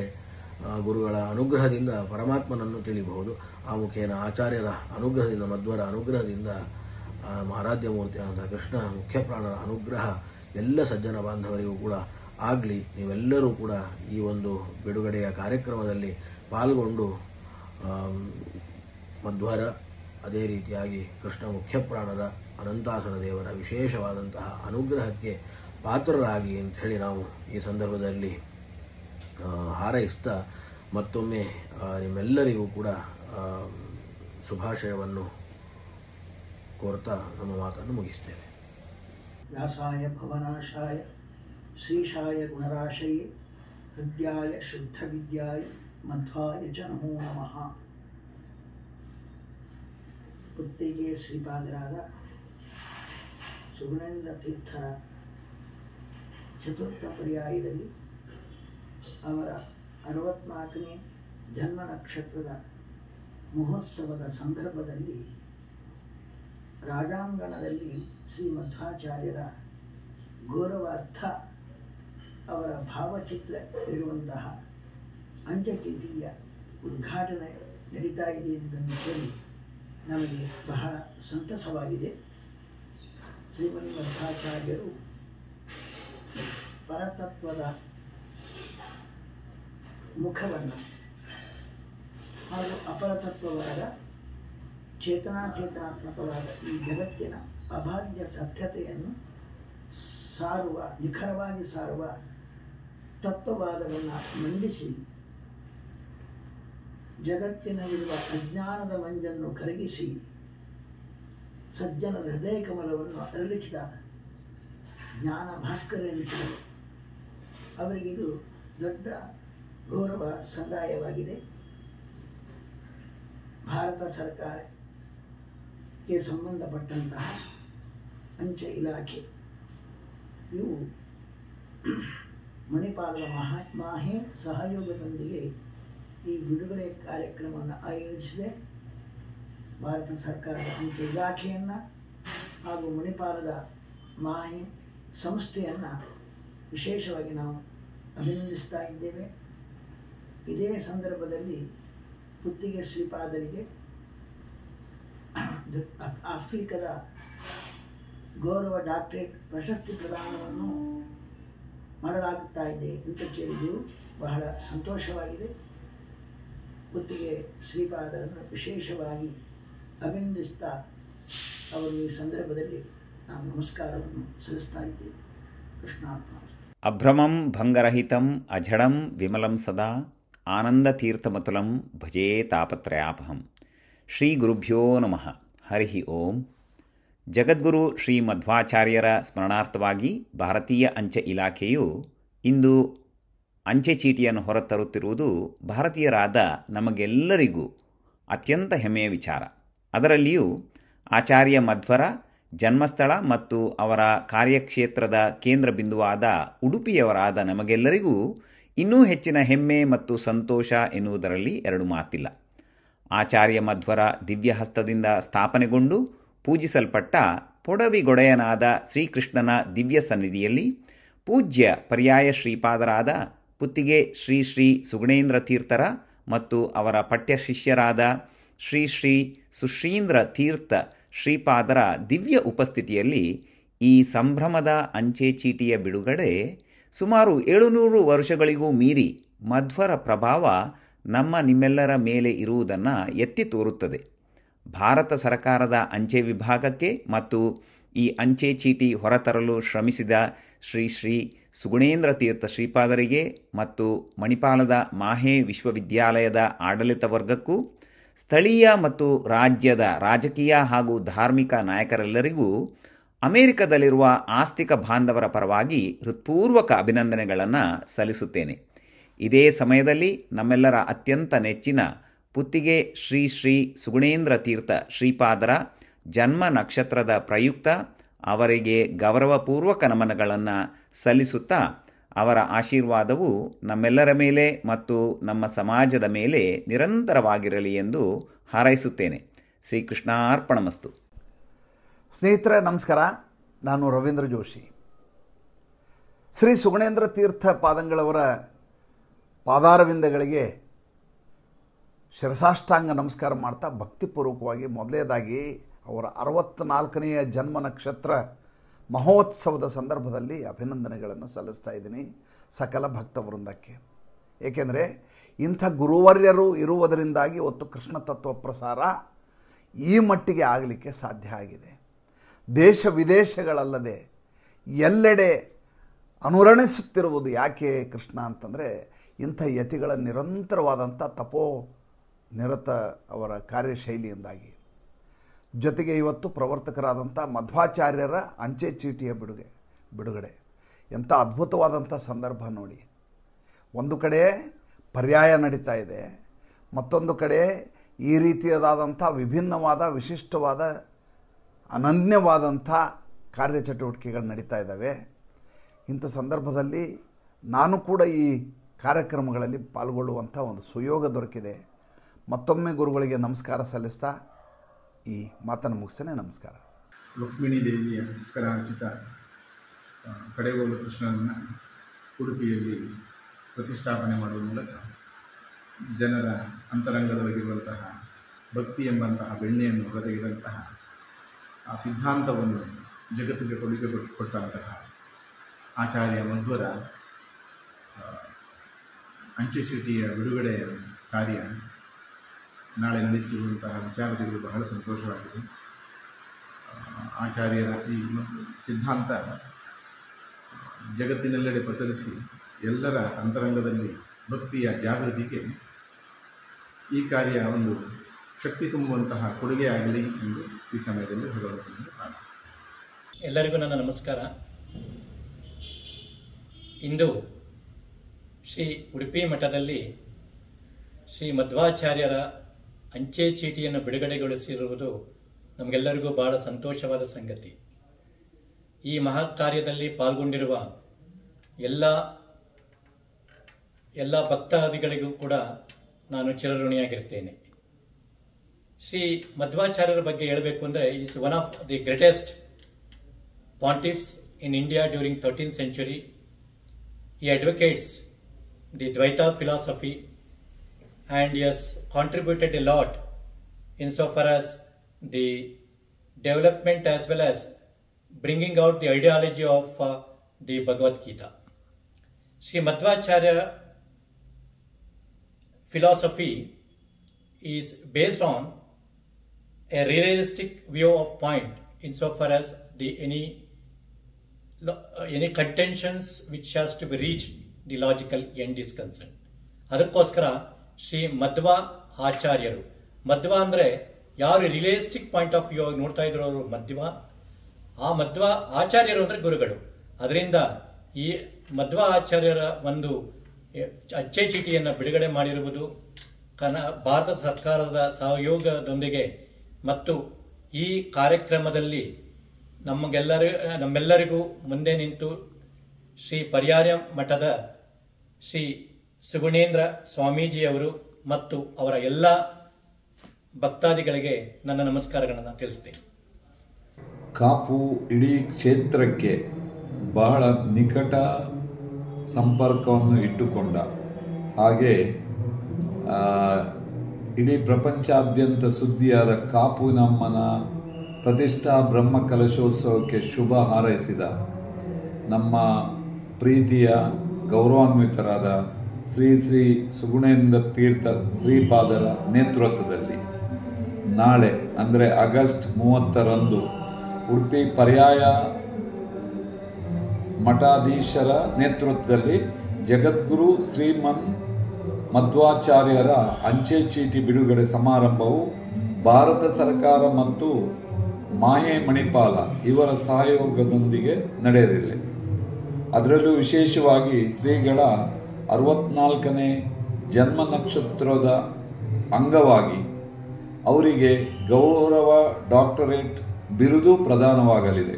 ಗುರುಗಳ ಅನುಗ್ರಹದಿಂದ ಪರಮಾತ್ಮನನ್ನು ತಿಳಿಬಹುದು. ಆ ಮುಖೇನ ಆಚಾರ್ಯರ ಅನುಗ್ರಹದಿಂದ, ಮಧ್ವರ ಅನುಗ್ರಹದಿಂದ ಆರಾಧ್ಯ ಮೂರ್ತಿಯಾದಂತಹ ಕೃಷ್ಣ ಮುಖ್ಯ ಪ್ರಾಣರ ಅನುಗ್ರಹ ಎಲ್ಲ ಸಜ್ಜನ ಬಾಂಧವರಿಗೂ ಕೂಡ ಆಗಲಿ. ನೀವೆಲ್ಲರೂ ಕೂಡ ಈ ಒಂದು ಬಿಡುಗಡೆಯ ಕಾರ್ಯಕ್ರಮದಲ್ಲಿ ಪಾಲ್ಗೊಂಡು ಮಧ್ವರ ಅದೇ ರೀತಿಯಾಗಿ ಕೃಷ್ಣ ಮುಖ್ಯ ಪ್ರಾಣದ ಅನಂತಾಸನ ದೇವರ ವಿಶೇಷವಾದಂತಹ ಅನುಗ್ರಹಕ್ಕೆ ಪಾತ್ರರಾಗಿ ಅಂತ ಹೇಳಿ ನಾವು ಈ ಸಂದರ್ಭದಲ್ಲಿ ಹಾರೈಸ್ತಾ ಮತ್ತೊಮ್ಮೆ ನಿಮ್ಮೆಲ್ಲರಿಗೂ ಕೂಡ ಶುಭಾಶಯವನ್ನು ಕೋರ್ತಾ ನಮ್ಮ ಮಾತನ್ನು ಮುಗಿಸ್ತೇವೆ. ವ್ಯಾಸಾಯ ಭವನಾಶಾಯ ಶ್ರೀಶಾಯ ಗುಣರಾಶಯೇ ಹೃದ್ಯಾಯ ಶುದ್ಧ ವಿದ್ಯಾಯ ಮಧ್ವಾಯ ಚ ನಮೋ ನಮಃ. ಪುತ್ತಿಗೆ ಶ್ರೀಪಾದರಾದ ಸುಗುಣೇಂದ್ರ ತೀರ್ಥರ ಚತುರ್ಥ ಪರ್ಯಾಯದಲ್ಲಿ ಅವರ 64ನೇ ಜನ್ಮ ನಕ್ಷತ್ರದ ಮಹೋತ್ಸವದ ಸಂದರ್ಭದಲ್ಲಿ ರಾಜಾಂಗಣದಲ್ಲಿ ಶ್ರೀ ಮಧ್ವಾಚಾರ್ಯರ ಗೌರವಾರ್ಥ ಅವರ ಭಾವಚಿತ್ರ ಇರುವಂತಹ ಅಂಚೆಚೀಟಿಯ ಉದ್ಘಾಟನೆ ನಡೀತಾ ಇದೆ ಎಂಬುದನ್ನು ಕೇಳಿ ನಮಗೆ ಬಹಳ ಸಂತಸವಾಗಿದೆ. ಶ್ರೀಮನ್ ಮಧ್ವಾಚಾರ್ಯರು ಪರತತ್ವದ ಮುಖವನ್ನು ಹಾಗೂ ಅಪರತತ್ವವಾದ ಚೇತನಾತ್ಮಕವಾದ ಈ ಜಗತ್ತಿನ ಅಭಾಗ್ಯ ಸತ್ಯತೆಯನ್ನು ಸಾರುವ, ನಿಖರವಾಗಿ ಸಾರುವ ತತ್ವವಾದವನ್ನು ಮಂಡಿಸಿ ಜಗತ್ತಿನಲ್ಲಿರುವ ಅಜ್ಞಾನದ ಮಂಜನ್ನು ಕರಗಿಸಿ ಸಜ್ಜನರ ಹೃದಯ ಕಮಲವನ್ನು ಅರಳಿಸಿದ ಜ್ಞಾನ ಭಾಸ್ಕರ ಎನಿಸಿದರು. ಅವರಿಗಿದು ದೊಡ್ಡ ಗೌರವ ಸಂದಾಯವಾಗಿದೆ. ಭಾರತ ಸರ್ಕಾರಕ್ಕೆ ಸಂಬಂಧಪಟ್ಟಂತಹ ಅಂಚೆ ಇಲಾಖೆ ಇವು ಮಣಿಪಾಲದ ಮಾಹೆ ಸಹಯೋಗದೊಂದಿಗೆ ಈ ಬಿಡುಗಡೆ ಕಾರ್ಯಕ್ರಮವನ್ನು ಆಯೋಜಿಸಿದೆ. ಭಾರತ ಸರ್ಕಾರದ ಅಂಚೆ ಇಲಾಖೆಯನ್ನು ಹಾಗೂ ಮಣಿಪಾಲದ ಮಾಹೆ ಸಂಸ್ಥೆಯನ್ನು ವಿಶೇಷವಾಗಿ ನಾವು ಅಭಿನಂದಿಸ್ತಾ ಇದ್ದೇವೆ. ಇದೇ ಸಂದರ್ಭದಲ್ಲಿ ಪುತ್ತಿಗೆ ಶ್ರೀಪಾದರಿಗೆ ಆಫ್ರಿಕಾದ ಗೌರವ ಡಾಕ್ಟರೇಟ್ ಪ್ರಶಸ್ತಿ ಪ್ರದಾನವನ್ನು ಮಾಡಲಾಗುತ್ತಾ ಇದೆ ಅಂತ ಕೇಳಿದೆವು. ಬಹಳ ಸಂತೋಷವಾಗಿದೆ. ಪುತ್ತಿಗೆ ಶ್ರೀಪಾದರನ್ನು ವಿಶೇಷವಾಗಿ ಅಭಿನಂದಿಸ್ತಾ ಅವರು ಈ ಸಂದರ್ಭದಲ್ಲಿ ನಾವು ನಮಸ್ಕಾರವನ್ನು ಸಲ್ಲಿಸ್ತಾ ಇದ್ದೇವೆ. ಕೃಷ್ಣಾರ್ಪಣ. ಅಭ್ರಮಂ ಭಂಗರಹಿತಂ ಅಜಡಂ ವಿಮಲಂ ಸದಾ ಆನಂದತೀರ್ಥಮತುಲಂ ಭಜೇ ತಾಪತ್ರಯಾಪಹಂ. ಶ್ರೀ ಗುರುಭ್ಯೋ ನಮಃ. ಹರಿ ಓಂ. ಜಗದ್ಗುರು ಶ್ರೀ ಮಧ್ವಾಚಾರ್ಯರ ಸ್ಮರಣಾರ್ಥವಾಗಿ ಭಾರತೀಯ ಅಂಚೆ ಇಲಾಖೆಯು ಇಂದು ಅಂಚೆ ಚೀಟಿಯನ್ನು ಹೊರತರುತ್ತಿರುವುದು ಭಾರತೀಯರಾದ ನಮಗೆಲ್ಲರಿಗೂ ಅತ್ಯಂತ ಹೆಮ್ಮೆಯ ವಿಚಾರ. ಅದರಲ್ಲಿಯೂ ಆಚಾರ್ಯ ಮಧ್ವರ ಜನ್ಮಸ್ಥಳ ಮತ್ತು ಅವರ ಕಾರ್ಯಕ್ಷೇತ್ರದ ಕೇಂದ್ರ ಬಿಂದುವಾದ ಉಡುಪಿಯವರಾದ ನಮಗೆಲ್ಲರಿಗೂ ಇನ್ನೂ ಹೆಚ್ಚಿನ ಹೆಮ್ಮೆ ಮತ್ತು ಸಂತೋಷ ಎನ್ನುವುದರಲ್ಲಿ ಎರಡು ಮಾತಿಲ್ಲ. ಆಚಾರ್ಯ ಮಧ್ವರ ದಿವ್ಯಹಸ್ತದಿಂದ ಸ್ಥಾಪನೆಗೊಂಡು ಪೂಜಿಸಲ್ಪಟ್ಟ ಪೊಡವಿಗೊಡೆಯನಾದ ಶ್ರೀಕೃಷ್ಣನ ದಿವ್ಯ ಸನ್ನಿಧಿಯಲ್ಲಿ ಪೂಜ್ಯ ಪರ್ಯಾಯ ಶ್ರೀಪಾದರಾದ ಪುತ್ತಿಗೆ ಶ್ರೀ ಶ್ರೀ ಸುಗುಣೇಂದ್ರ ತೀರ್ಥರ ಮತ್ತು ಅವರ ಪಠ್ಯ ಶಿಷ್ಯರಾದ ಶ್ರೀ ಶ್ರೀ ಸುಶ್ರೀಂದ್ರ ತೀರ್ಥ ಶ್ರೀಪಾದರ ದಿವ್ಯ ಉಪಸ್ಥಿತಿಯಲ್ಲಿ ಈ ಸಂಭ್ರಮದ ಅಂಚೆ ಚೀಟಿಯ ಬಿಡುಗಡೆ ಸುಮಾರು 700 ವರ್ಷಗಳಿಗೂ ಮೀರಿ ಮಧ್ವರ ಪ್ರಭಾವ ನಮ್ಮ ನಿಮ್ಮೆಲ್ಲರ ಮೇಲೆ ಇರುವುದನ್ನು ಎತ್ತಿ ತೋರುತ್ತದೆ. ಭಾರತ ಸರ್ಕಾರದ ಅಂಚೆ ವಿಭಾಗಕ್ಕೆ ಮತ್ತು ಈ ಅಂಚೆ ಚೀಟಿ ಹೊರತರಲು ಶ್ರಮಿಸಿದ ಶ್ರೀ ಶ್ರೀ ಸುಗುಣೇಂದ್ರ ತೀರ್ಥ ಶ್ರೀಪಾದರಿಗೆ ಮತ್ತು ಮಣಿಪಾಲದ ಮಾಹೆ ವಿಶ್ವವಿದ್ಯಾಲಯದ ಆಡಳಿತ ವರ್ಗಕ್ಕೂ ಸ್ಥಳೀಯ ಮತ್ತು ರಾಜ್ಯದ ರಾಜಕೀಯ ಹಾಗೂ ಧಾರ್ಮಿಕ ನಾಯಕರೆಲ್ಲರಿಗೂ ಅಮೆರಿಕದಲ್ಲಿರುವ ಆಸ್ತಿಕ ಬಾಂಧವರ ಪರವಾಗಿ ಹೃತ್ಪೂರ್ವಕ ಅಭಿನಂದನೆಗಳನ್ನು ಸಲ್ಲಿಸುತ್ತೇನೆ. ಇದೇ ಸಮಯದಲ್ಲಿ ನಮ್ಮೆಲ್ಲರ ಅತ್ಯಂತ ನೆಚ್ಚಿನ ಪುತ್ತಿಗೆ ಶ್ರೀ ಶ್ರೀ ಸುಗುಣೇಂದ್ರ ತೀರ್ಥ ಶ್ರೀಪಾದರ ಜನ್ಮ ನಕ್ಷತ್ರದ ಪ್ರಯುಕ್ತ ಅವರಿಗೆ ಗೌರವಪೂರ್ವಕ ನಮನಗಳನ್ನು ಸಲ್ಲಿಸುತ್ತಾ ಅವರ ಆಶೀರ್ವಾದವು ನಮ್ಮೆಲ್ಲರ ಮೇಲೆ ಮತ್ತು ನಮ್ಮ ಸಮಾಜದ ಮೇಲೆ ನಿರಂತರವಾಗಿರಲಿ ಎಂದು ಹಾರೈಸುತ್ತೇನೆ. ಶ್ರೀಕೃಷ್ಣಾರ್ಪಣಮಸ್ತು. ಸ್ನೇಹಿತರೆ ನಮಸ್ಕಾರ. ನಾನು ರವೀಂದ್ರ ಜೋಶಿ. ಶ್ರೀ ಸುಗುಣೇಂದ್ರ ತೀರ್ಥ ಪಾದಂಗಳವರ ಪಾದಾರವಿಂದಗಳಿಗೆ ಶಿರಸಾಷ್ಟಾಂಗ ನಮಸ್ಕಾರ ಮಾಡ್ತಾ ಭಕ್ತಿಪೂರ್ವಕವಾಗಿ ಮೊದಲನೇದಾಗಿ ಅವರ 64ನೆಯ ಜನ್ಮ ನಕ್ಷತ್ರ ಮಹೋತ್ಸವದ ಸಂದರ್ಭದಲ್ಲಿ ಅಭಿನಂದನೆಗಳನ್ನು ಸಲ್ಲಿಸ್ತಾ ಇದ್ದೀನಿ ಸಕಲ ಭಕ್ತ ವೃಂದಕ್ಕೆ. ಏಕೆಂದರೆ ಇಂಥ ಗುರುವರ್ಯರು ಇರುವುದರಿಂದಾಗಿ ಇವತ್ತು ಕೃಷ್ಣ ತತ್ವ ಪ್ರಸಾರ ಈ ಮಟ್ಟಿಗೆ ಆಗಲಿಕ್ಕೆ ಸಾಧ್ಯ ಆಗಿದೆ. ದೇಶ ವಿದೇಶಗಳಲ್ಲದೆ ಎಲ್ಲೆಡೆ ಅನುರಣಿಸುತ್ತಿರುವುದು ಯಾಕೆ ಕೃಷ್ಣ ಅಂತಂದರೆ ಇಂಥ ಯತಿಗಳ ನಿರಂತರವಾದಂಥ ತಪೋ ನಿರತ ಅವರ ಕಾರ್ಯಶೈಲಿಯಿಂದಾಗಿ. ಜೊತೆಗೆ ಇವತ್ತು ಪ್ರವರ್ತಕರಾದಂಥ ಮಧ್ವಾಚಾರ್ಯರ ಅಂಚೆ ಚೀಟಿಯ ಬಿಡುಗಡೆ ಎಂಥ ಅದ್ಭುತವಾದಂಥ ಸಂದರ್ಭ ನೋಡಿ. ಒಂದು ಕಡೆ ಪರ್ಯಾಯ ನಡೀತಾ ಇದೆ, ಮತ್ತೊಂದು ಕಡೆ ಈ ರೀತಿಯಾದಂಥ ವಿಭಿನ್ನವಾದ ವಿಶಿಷ್ಟವಾದ ಅನನ್ಯವಾದಂಥ ಕಾರ್ಯಚಟುವಟಿಕೆಗಳು ನಡೀತಾ ಇದ್ದಾವೆ. ಇಂಥ ಸಂದರ್ಭದಲ್ಲಿ ನಾನು ಕೂಡ ಈ ಕಾರ್ಯಕ್ರಮಗಳಲ್ಲಿ ಪಾಲ್ಗೊಳ್ಳುವಂಥ ಒಂದು ಸುಯೋಗ ದೊರಕಿದೆ. ಮತ್ತೊಮ್ಮೆ ಗುರುಗಳಿಗೆ ನಮಸ್ಕಾರ ಸಲ್ಲಿಸ್ತಾ ಈ ಮಾತನ್ನು ಮುಗಿಸ್ತೇನೆ. ನಮಸ್ಕಾರ. ರುಕ್ಮಿಣಿ ದೇವಿಯ ಕರಾರ್ಚಿತ ಕಡೆಗೋಲು ಕೃಷ್ಣನನ್ನು ಉಡುಪಿಯಲ್ಲಿ ಪ್ರತಿಷ್ಠಾಪನೆ ಮಾಡುವ ಮೂಲಕ ಜನರ ಅಂತರಂಗದೊಳಗಿರುವಂತಹ ಭಕ್ತಿ ಎಂಬಂತಹ ಬೆಣ್ಣೆಯನ್ನು ಹೊರತೆಗೆದಂತಹ ಆ ಸಿದ್ಧಾಂತವನ್ನು ಜಗತ್ತಿಗೆ ಕೊಡುಗೆ ಕೊಟ್ಟಂತಹ ಆಚಾರ್ಯ ಮಧ್ವರ ಅಂಚೆ ಚೀಟಿಯ ಬಿಡುಗಡೆಯ ಕಾರ್ಯ ನಾಳೆ ನಡೆಯುತ್ತಿರುವಂತಹ ವಿಚಾರಗಳು ಬಹಳ ಸಂತೋಷವಾಗಿದೆ. ಆಚಾರ್ಯರ ಈ ಸಿದ್ಧಾಂತ ಜಗತ್ತಿನೆಲ್ಲೆಡೆ ಪಸರಿಸಿ ಎಲ್ಲರ ಅಂತರಂಗದಲ್ಲಿ ಭಕ್ತಿಯ ಜಾಗೃತಿಗೆ ಈ ಕಾರ್ಯ ಒಂದು ಶಕ್ತಿ ತುಂಬುವಂತಹ ಕೊಡುಗೆಯಾಗಲಿ ಎಂದು ಈ ಸಮಯದಲ್ಲಿ ಭಗವಂತನಿಗೆ ಪ್ರಾರ್ಥಿಸುತ್ತೇನೆ. ಎಲ್ಲರಿಗೂ ನನ್ನ ನಮಸ್ಕಾರ. ಇಂದು ಶ್ರೀ ಉಡುಪಿ ಮಠದಲ್ಲಿ ಶ್ರೀ ಮಧ್ವಾಚಾರ್ಯರ ಅಂಚೆ ಚೀಟಿಯನ್ನು ಬಿಡುಗಡೆಗೊಳಿಸಿರುವುದು ನಮಗೆಲ್ಲರಿಗೂ ಬಹಳ ಸಂತೋಷವಾದ ಸಂಗತಿ. ಈ ಮಹತ್ ಕಾರ್ಯದಲ್ಲಿ ಪಾಲ್ಗೊಂಡಿರುವ ಎಲ್ಲ ಭಕ್ತಾದಿಗಳಿಗೂ ಕೂಡ ನಾನು ಚಿರಋಣಿಯಾಗಿರ್ತೇನೆ. ಶ್ರೀ ಮಧ್ವಾಚಾರ್ಯರ ಬಗ್ಗೆ ಹೇಳಬೇಕು ಅಂದರೆ is one of the greatest pontiffs in India during 13th century. He advocates the Dvaita philosophy and he has contributed a lot insofar as the development as well as bringing out the ideology of the Bhagavad Gita. Sri Madhvacharya philosophy is based on a realistic view of point insofar as any contentions which has to be reached, the logical end is concerned. ಅದಕ್ಕೋಸ್ಕರ ಶ್ರೀ ಮಧ್ವ ಆಚಾರ್ಯರು, ಮಧ್ವ ಅಂದರೆ ಯಾರು realistic point of view ನೋಡ್ತಾ ಇದ್ರು ಅವರು ಆ ಮಧ್ವ ಆಚಾರ್ಯರು ಅಂದರೆ ಗುರುಗಳು. ಅದರಿಂದ ಈ ಮಧ್ವ ಆಚಾರ್ಯರ ಒಂದು ಅಂಚೆ ಚೀಟಿಯನ್ನು ಬಿಡುಗಡೆ ಮಾಡಿರುವುದು ಭಾರತ ಸರ್ಕಾರದ ಸಹಯೋಗದೊಂದಿಗೆ ಮತ್ತು ಈ ಕಾರ್ಯಕ್ರಮದಲ್ಲಿ ನಮ್ಮೆಲ್ಲರಿಗೂ ಮುಂದೆ ನಿಂತು ಶ್ರೀ ಪರ್ಯಾಯ ಮಠದ ಶ್ರೀ ಸುಗುಣೇಂದ್ರ ಸ್ವಾಮೀಜಿಯವರು ಮತ್ತು ಅವರ ಎಲ್ಲ ಭಕ್ತಾದಿಗಳಿಗೆ ನನ್ನ ನಮಸ್ಕಾರಗಳನ್ನು ತಿಳಿಸ್ತೇನೆ. ಕಾಪು ಇಡೀ ಕ್ಷೇತ್ರಕ್ಕೆ ಬಹಳ ನಿಕಟ ಸಂಪರ್ಕವನ್ನು ಇಟ್ಟುಕೊಂಡ ಹಾಗೆ ಇಡೀ ಪ್ರಪಂಚಾದ್ಯಂತ ಸುದ್ದಿಯಾದ ಕಾಪು ನಮ್ಮನ ಪ್ರತಿಷ್ಠಾ ಬ್ರಹ್ಮ ಕಲಶೋತ್ಸವಕ್ಕೆ ಶುಭ ಹಾರೈಸಿದ ನಮ್ಮ ಪ್ರೀತಿಯ ಗೌರವಾನ್ವಿತರಾದ ಶ್ರೀ ಶ್ರೀ ಸುಗುಣೇಂದ್ರ ತೀರ್ಥ ಶ್ರೀಪಾದರ ನೇತೃತ್ವದಲ್ಲಿ ನಾಳೆ ಅಂದರೆ ಆಗಸ್ಟ್ 30ರಂದು ಉಡುಪಿ ಪರ್ಯಾಯ ಮಠಾಧೀಶರ ನೇತೃತ್ವದಲ್ಲಿ ಜಗದ್ಗುರು ಶ್ರೀಮನ್ ಮಧ್ವಾಚಾರ್ಯರ ಅಂಚೆ ಚೀಟಿ ಬಿಡುಗಡೆ ಸಮಾರಂಭವು ಭಾರತ ಸರ್ಕಾರ ಮತ್ತು ಮಾಹೆ ಮಣಿಪಾಲ ಇವರ ಸಹಯೋಗದೊಂದಿಗೆ ನಡೆಯಲಿದೆ. ಅದರಲ್ಲೂ ವಿಶೇಷವಾಗಿ ಶ್ರೀಗಳ 64ನೇ ಜನ್ಮ ನಕ್ಷತ್ರದ ಅಂಗವಾಗಿ ಅವರಿಗೆ ಗೌರವ ಡಾಕ್ಟರೇಟ್ ಬಿರುದು ಪ್ರದಾನವಾಗಲಿದೆ.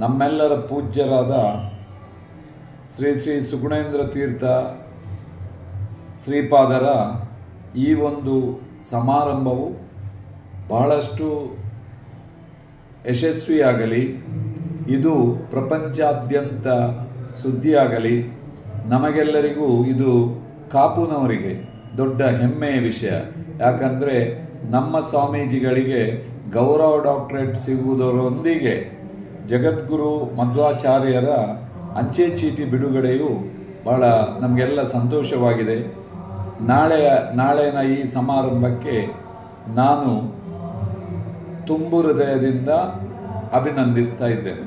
ನಮ್ಮೆಲ್ಲರ ಪೂಜ್ಯರಾದ ಶ್ರೀ ಶ್ರೀ ಸುಗುಣೇಂದ್ರ ತೀರ್ಥ ಶ್ರೀಪಾದರ ಈ ಒಂದು ಸಮಾರಂಭವು ಬಹಳಷ್ಟು ಯಶಸ್ವಿಯಾಗಲಿ, ಇದು ಪ್ರಪಂಚಾದ್ಯಂತ ಸುದ್ದಿಯಾಗಲಿ. ನಮಗೆಲ್ಲರಿಗೂ ಇದು ಕಾಪುನವರಿಗೆ ದೊಡ್ಡ ಹೆಮ್ಮೆಯ ವಿಷಯ. ಯಾಕಂದರೆ ನಮ್ಮ ಸ್ವಾಮೀಜಿಗಳಿಗೆ ಗೌರವ ಡಾಕ್ಟರೇಟ್ ಸಿಗುವುದರೊಂದಿಗೆ ಜಗದ್ಗುರು ಮಧ್ವಾಚಾರ್ಯರ ಅಂಚೆ ಚೀಟಿ ಬಿಡುಗಡೆಯು ಬಹಳ ನಮಗೆಲ್ಲ ಸಂತೋಷವಾಗಿದೆ. ನಾಳೆನ ಈ ಸಮಾರಂಭಕ್ಕೆ ನಾನು ತುಂಬು ಹೃದಯದಿಂದ ಅಭಿನಂದಿಸ್ತಾ ಇದ್ದೇನೆ.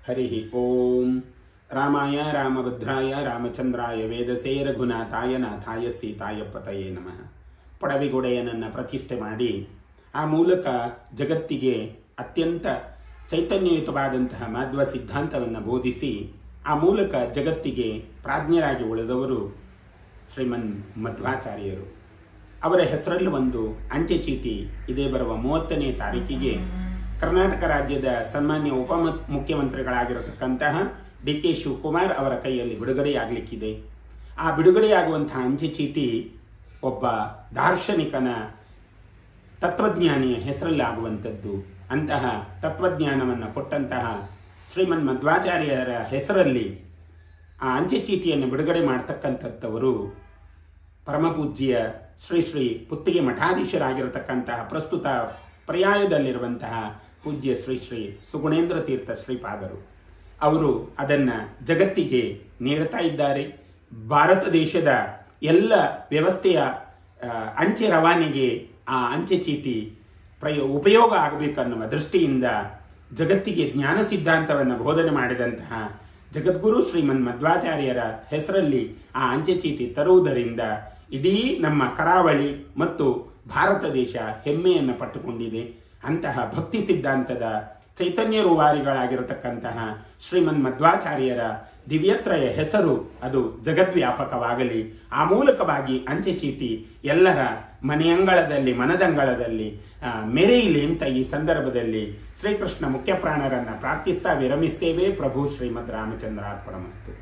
ಹರಿ ಓಂ. ರಾಮಾಯ ರಾಮಭದ್ರಾಯ ರಾಮಚಂದ್ರಾಯ ವೇದಸೇ ರಘುನಾಥಾಯ ನಾಥಾಯ ಸೀತಾಯ ಪತಯೇ ನಮಃ. ಪಡವಿಗೊಡೆಯನನ್ನು ಪ್ರತಿಷ್ಠೆ ಮಾಡಿ ಆ ಮೂಲಕ ಜಗತ್ತಿಗೆ ಅತ್ಯಂತ ಚೈತನ್ಯಯುತವಾದಂತಹ ಮಧ್ವ ಸಿದ್ಧಾಂತವನ್ನು ಬೋಧಿಸಿ ಆ ಮೂಲಕ ಜಗತ್ತಿಗೆ ಪ್ರಾಜ್ಞರಾಗಿ ಉಳಿದವರು ಶ್ರೀಮನ್ ಮಧ್ವಾಚಾರ್ಯರು. ಅವರ ಹೆಸರಲ್ಲಿ ಒಂದು ಅಂಚೆ ಚೀಟಿ ಇದೇ ಬರುವ 30ನೇ ತಾರೀಕಿಗೆ ಕರ್ನಾಟಕ ರಾಜ್ಯದ ಸನ್ಮಾನ್ಯ ಮುಖ್ಯಮಂತ್ರಿಗಳಾಗಿರತಕ್ಕಂತಹ ಡಿ.ಕೆ. ಶಿವಕುಮಾರ್ ಅವರ ಕೈಯಲ್ಲಿ ಬಿಡುಗಡೆಯಾಗಲಿಕ್ಕಿದೆ. ಆ ಬಿಡುಗಡೆಯಾಗುವಂತಹ ಅಂಚೆ ಚೀಟಿ ಒಬ್ಬ ದಾರ್ಶನಿಕನ ತತ್ವಜ್ಞಾನಿಯ ಹೆಸರಲ್ಲಿ ಆಗುವಂಥದ್ದು. ಅಂತಹ ತತ್ವಜ್ಞಾನವನ್ನು ಕೊಟ್ಟಂತಹ ಶ್ರೀಮನ್ ಮಧ್ವಾಚಾರ್ಯರ ಹೆಸರಲ್ಲಿ ಆ ಅಂಚೆ ಚೀಟಿಯನ್ನು ಬಿಡುಗಡೆ ಮಾಡ್ತಕ್ಕಂಥದ್ದವರು ಪರಮಪೂಜ್ಯ ಶ್ರೀ ಪುತ್ತಿಗೆ ಮಠಾಧೀಶರಾಗಿರತಕ್ಕಂತಹ ಪ್ರಸ್ತುತ ಪರ್ಯಾಯದಲ್ಲಿರುವಂತಹ ಪೂಜ್ಯ ಶ್ರೀ ಸುಗುಣೇಂದ್ರ ತೀರ್ಥ ಶ್ರೀಪಾದರು. ಅವರು ಅದನ್ನು ಜಗತ್ತಿಗೆ ನೀಡುತ್ತಾ ಇದ್ದಾರೆ. ಭಾರತ ದೇಶದ ಎಲ್ಲ ವ್ಯವಸ್ಥೆಯ ಅಂಚೆ ರವಾನೆಗೆ ಆ ಅಂಚೆ ಚೀಟಿ ಉಪಯೋಗ ಆಗಬೇಕನ್ನುವ ದೃಷ್ಟಿಯಿಂದ ಜಗತ್ತಿಗೆ ಜ್ಞಾನ ಸಿದ್ಧಾಂತವನ್ನು ಬೋಧನೆ ಮಾಡಿದಂತಹ ಜಗದ್ಗುರು ಶ್ರೀಮನ್ ಮಧ್ವಾಚಾರ್ಯರ ಹೆಸರಲ್ಲಿ ಆ ಅಂಚೆ ಚೀಟಿ ತರುವುದರಿಂದ ಇಡೀ ನಮ್ಮ ಕರಾವಳಿ ಮತ್ತು ಭಾರತ ದೇಶ ಹೆಮ್ಮೆಯನ್ನು ಪಟ್ಟುಕೊಂಡಿದೆ. ಅಂತಹ ಭಕ್ತಿ ಸಿದ್ಧಾಂತದ ಚೈತನ್ಯ ರೂವಾರಿಗಳಾಗಿರತಕ್ಕಂತಹ ಶ್ರೀಮನ್ ಮಧ್ವಾಚಾರ್ಯರ ದಿವ್ಯತ್ರಯ ಹೆಸರು ಅದು ಜಗದ್ವ್ಯಾಪಕವಾಗಲಿ. ಆ ಮೂಲಕವಾಗಿ ಅಂಚೆ ಚೀಟಿ ಎಲ್ಲರ ಮನೆಯಂಗಳದಲ್ಲಿ ಮನದಂಗಳದಲ್ಲಿ ಮೆರೆಯಲಿ ಅಂತ ಈ ಸಂದರ್ಭದಲ್ಲಿ ಶ್ರೀಕೃಷ್ಣ ಮುಖ್ಯ ಪ್ರಾಣರನ್ನು ಪ್ರಾರ್ಥಿಸ್ತಾ ವಿರಮಿಸ್ತೇವೆ. ಪ್ರಭು ಶ್ರೀಮದ್ ರಾಮಚಂದ್ರಾರ್ಪಣಮಸ್ತು.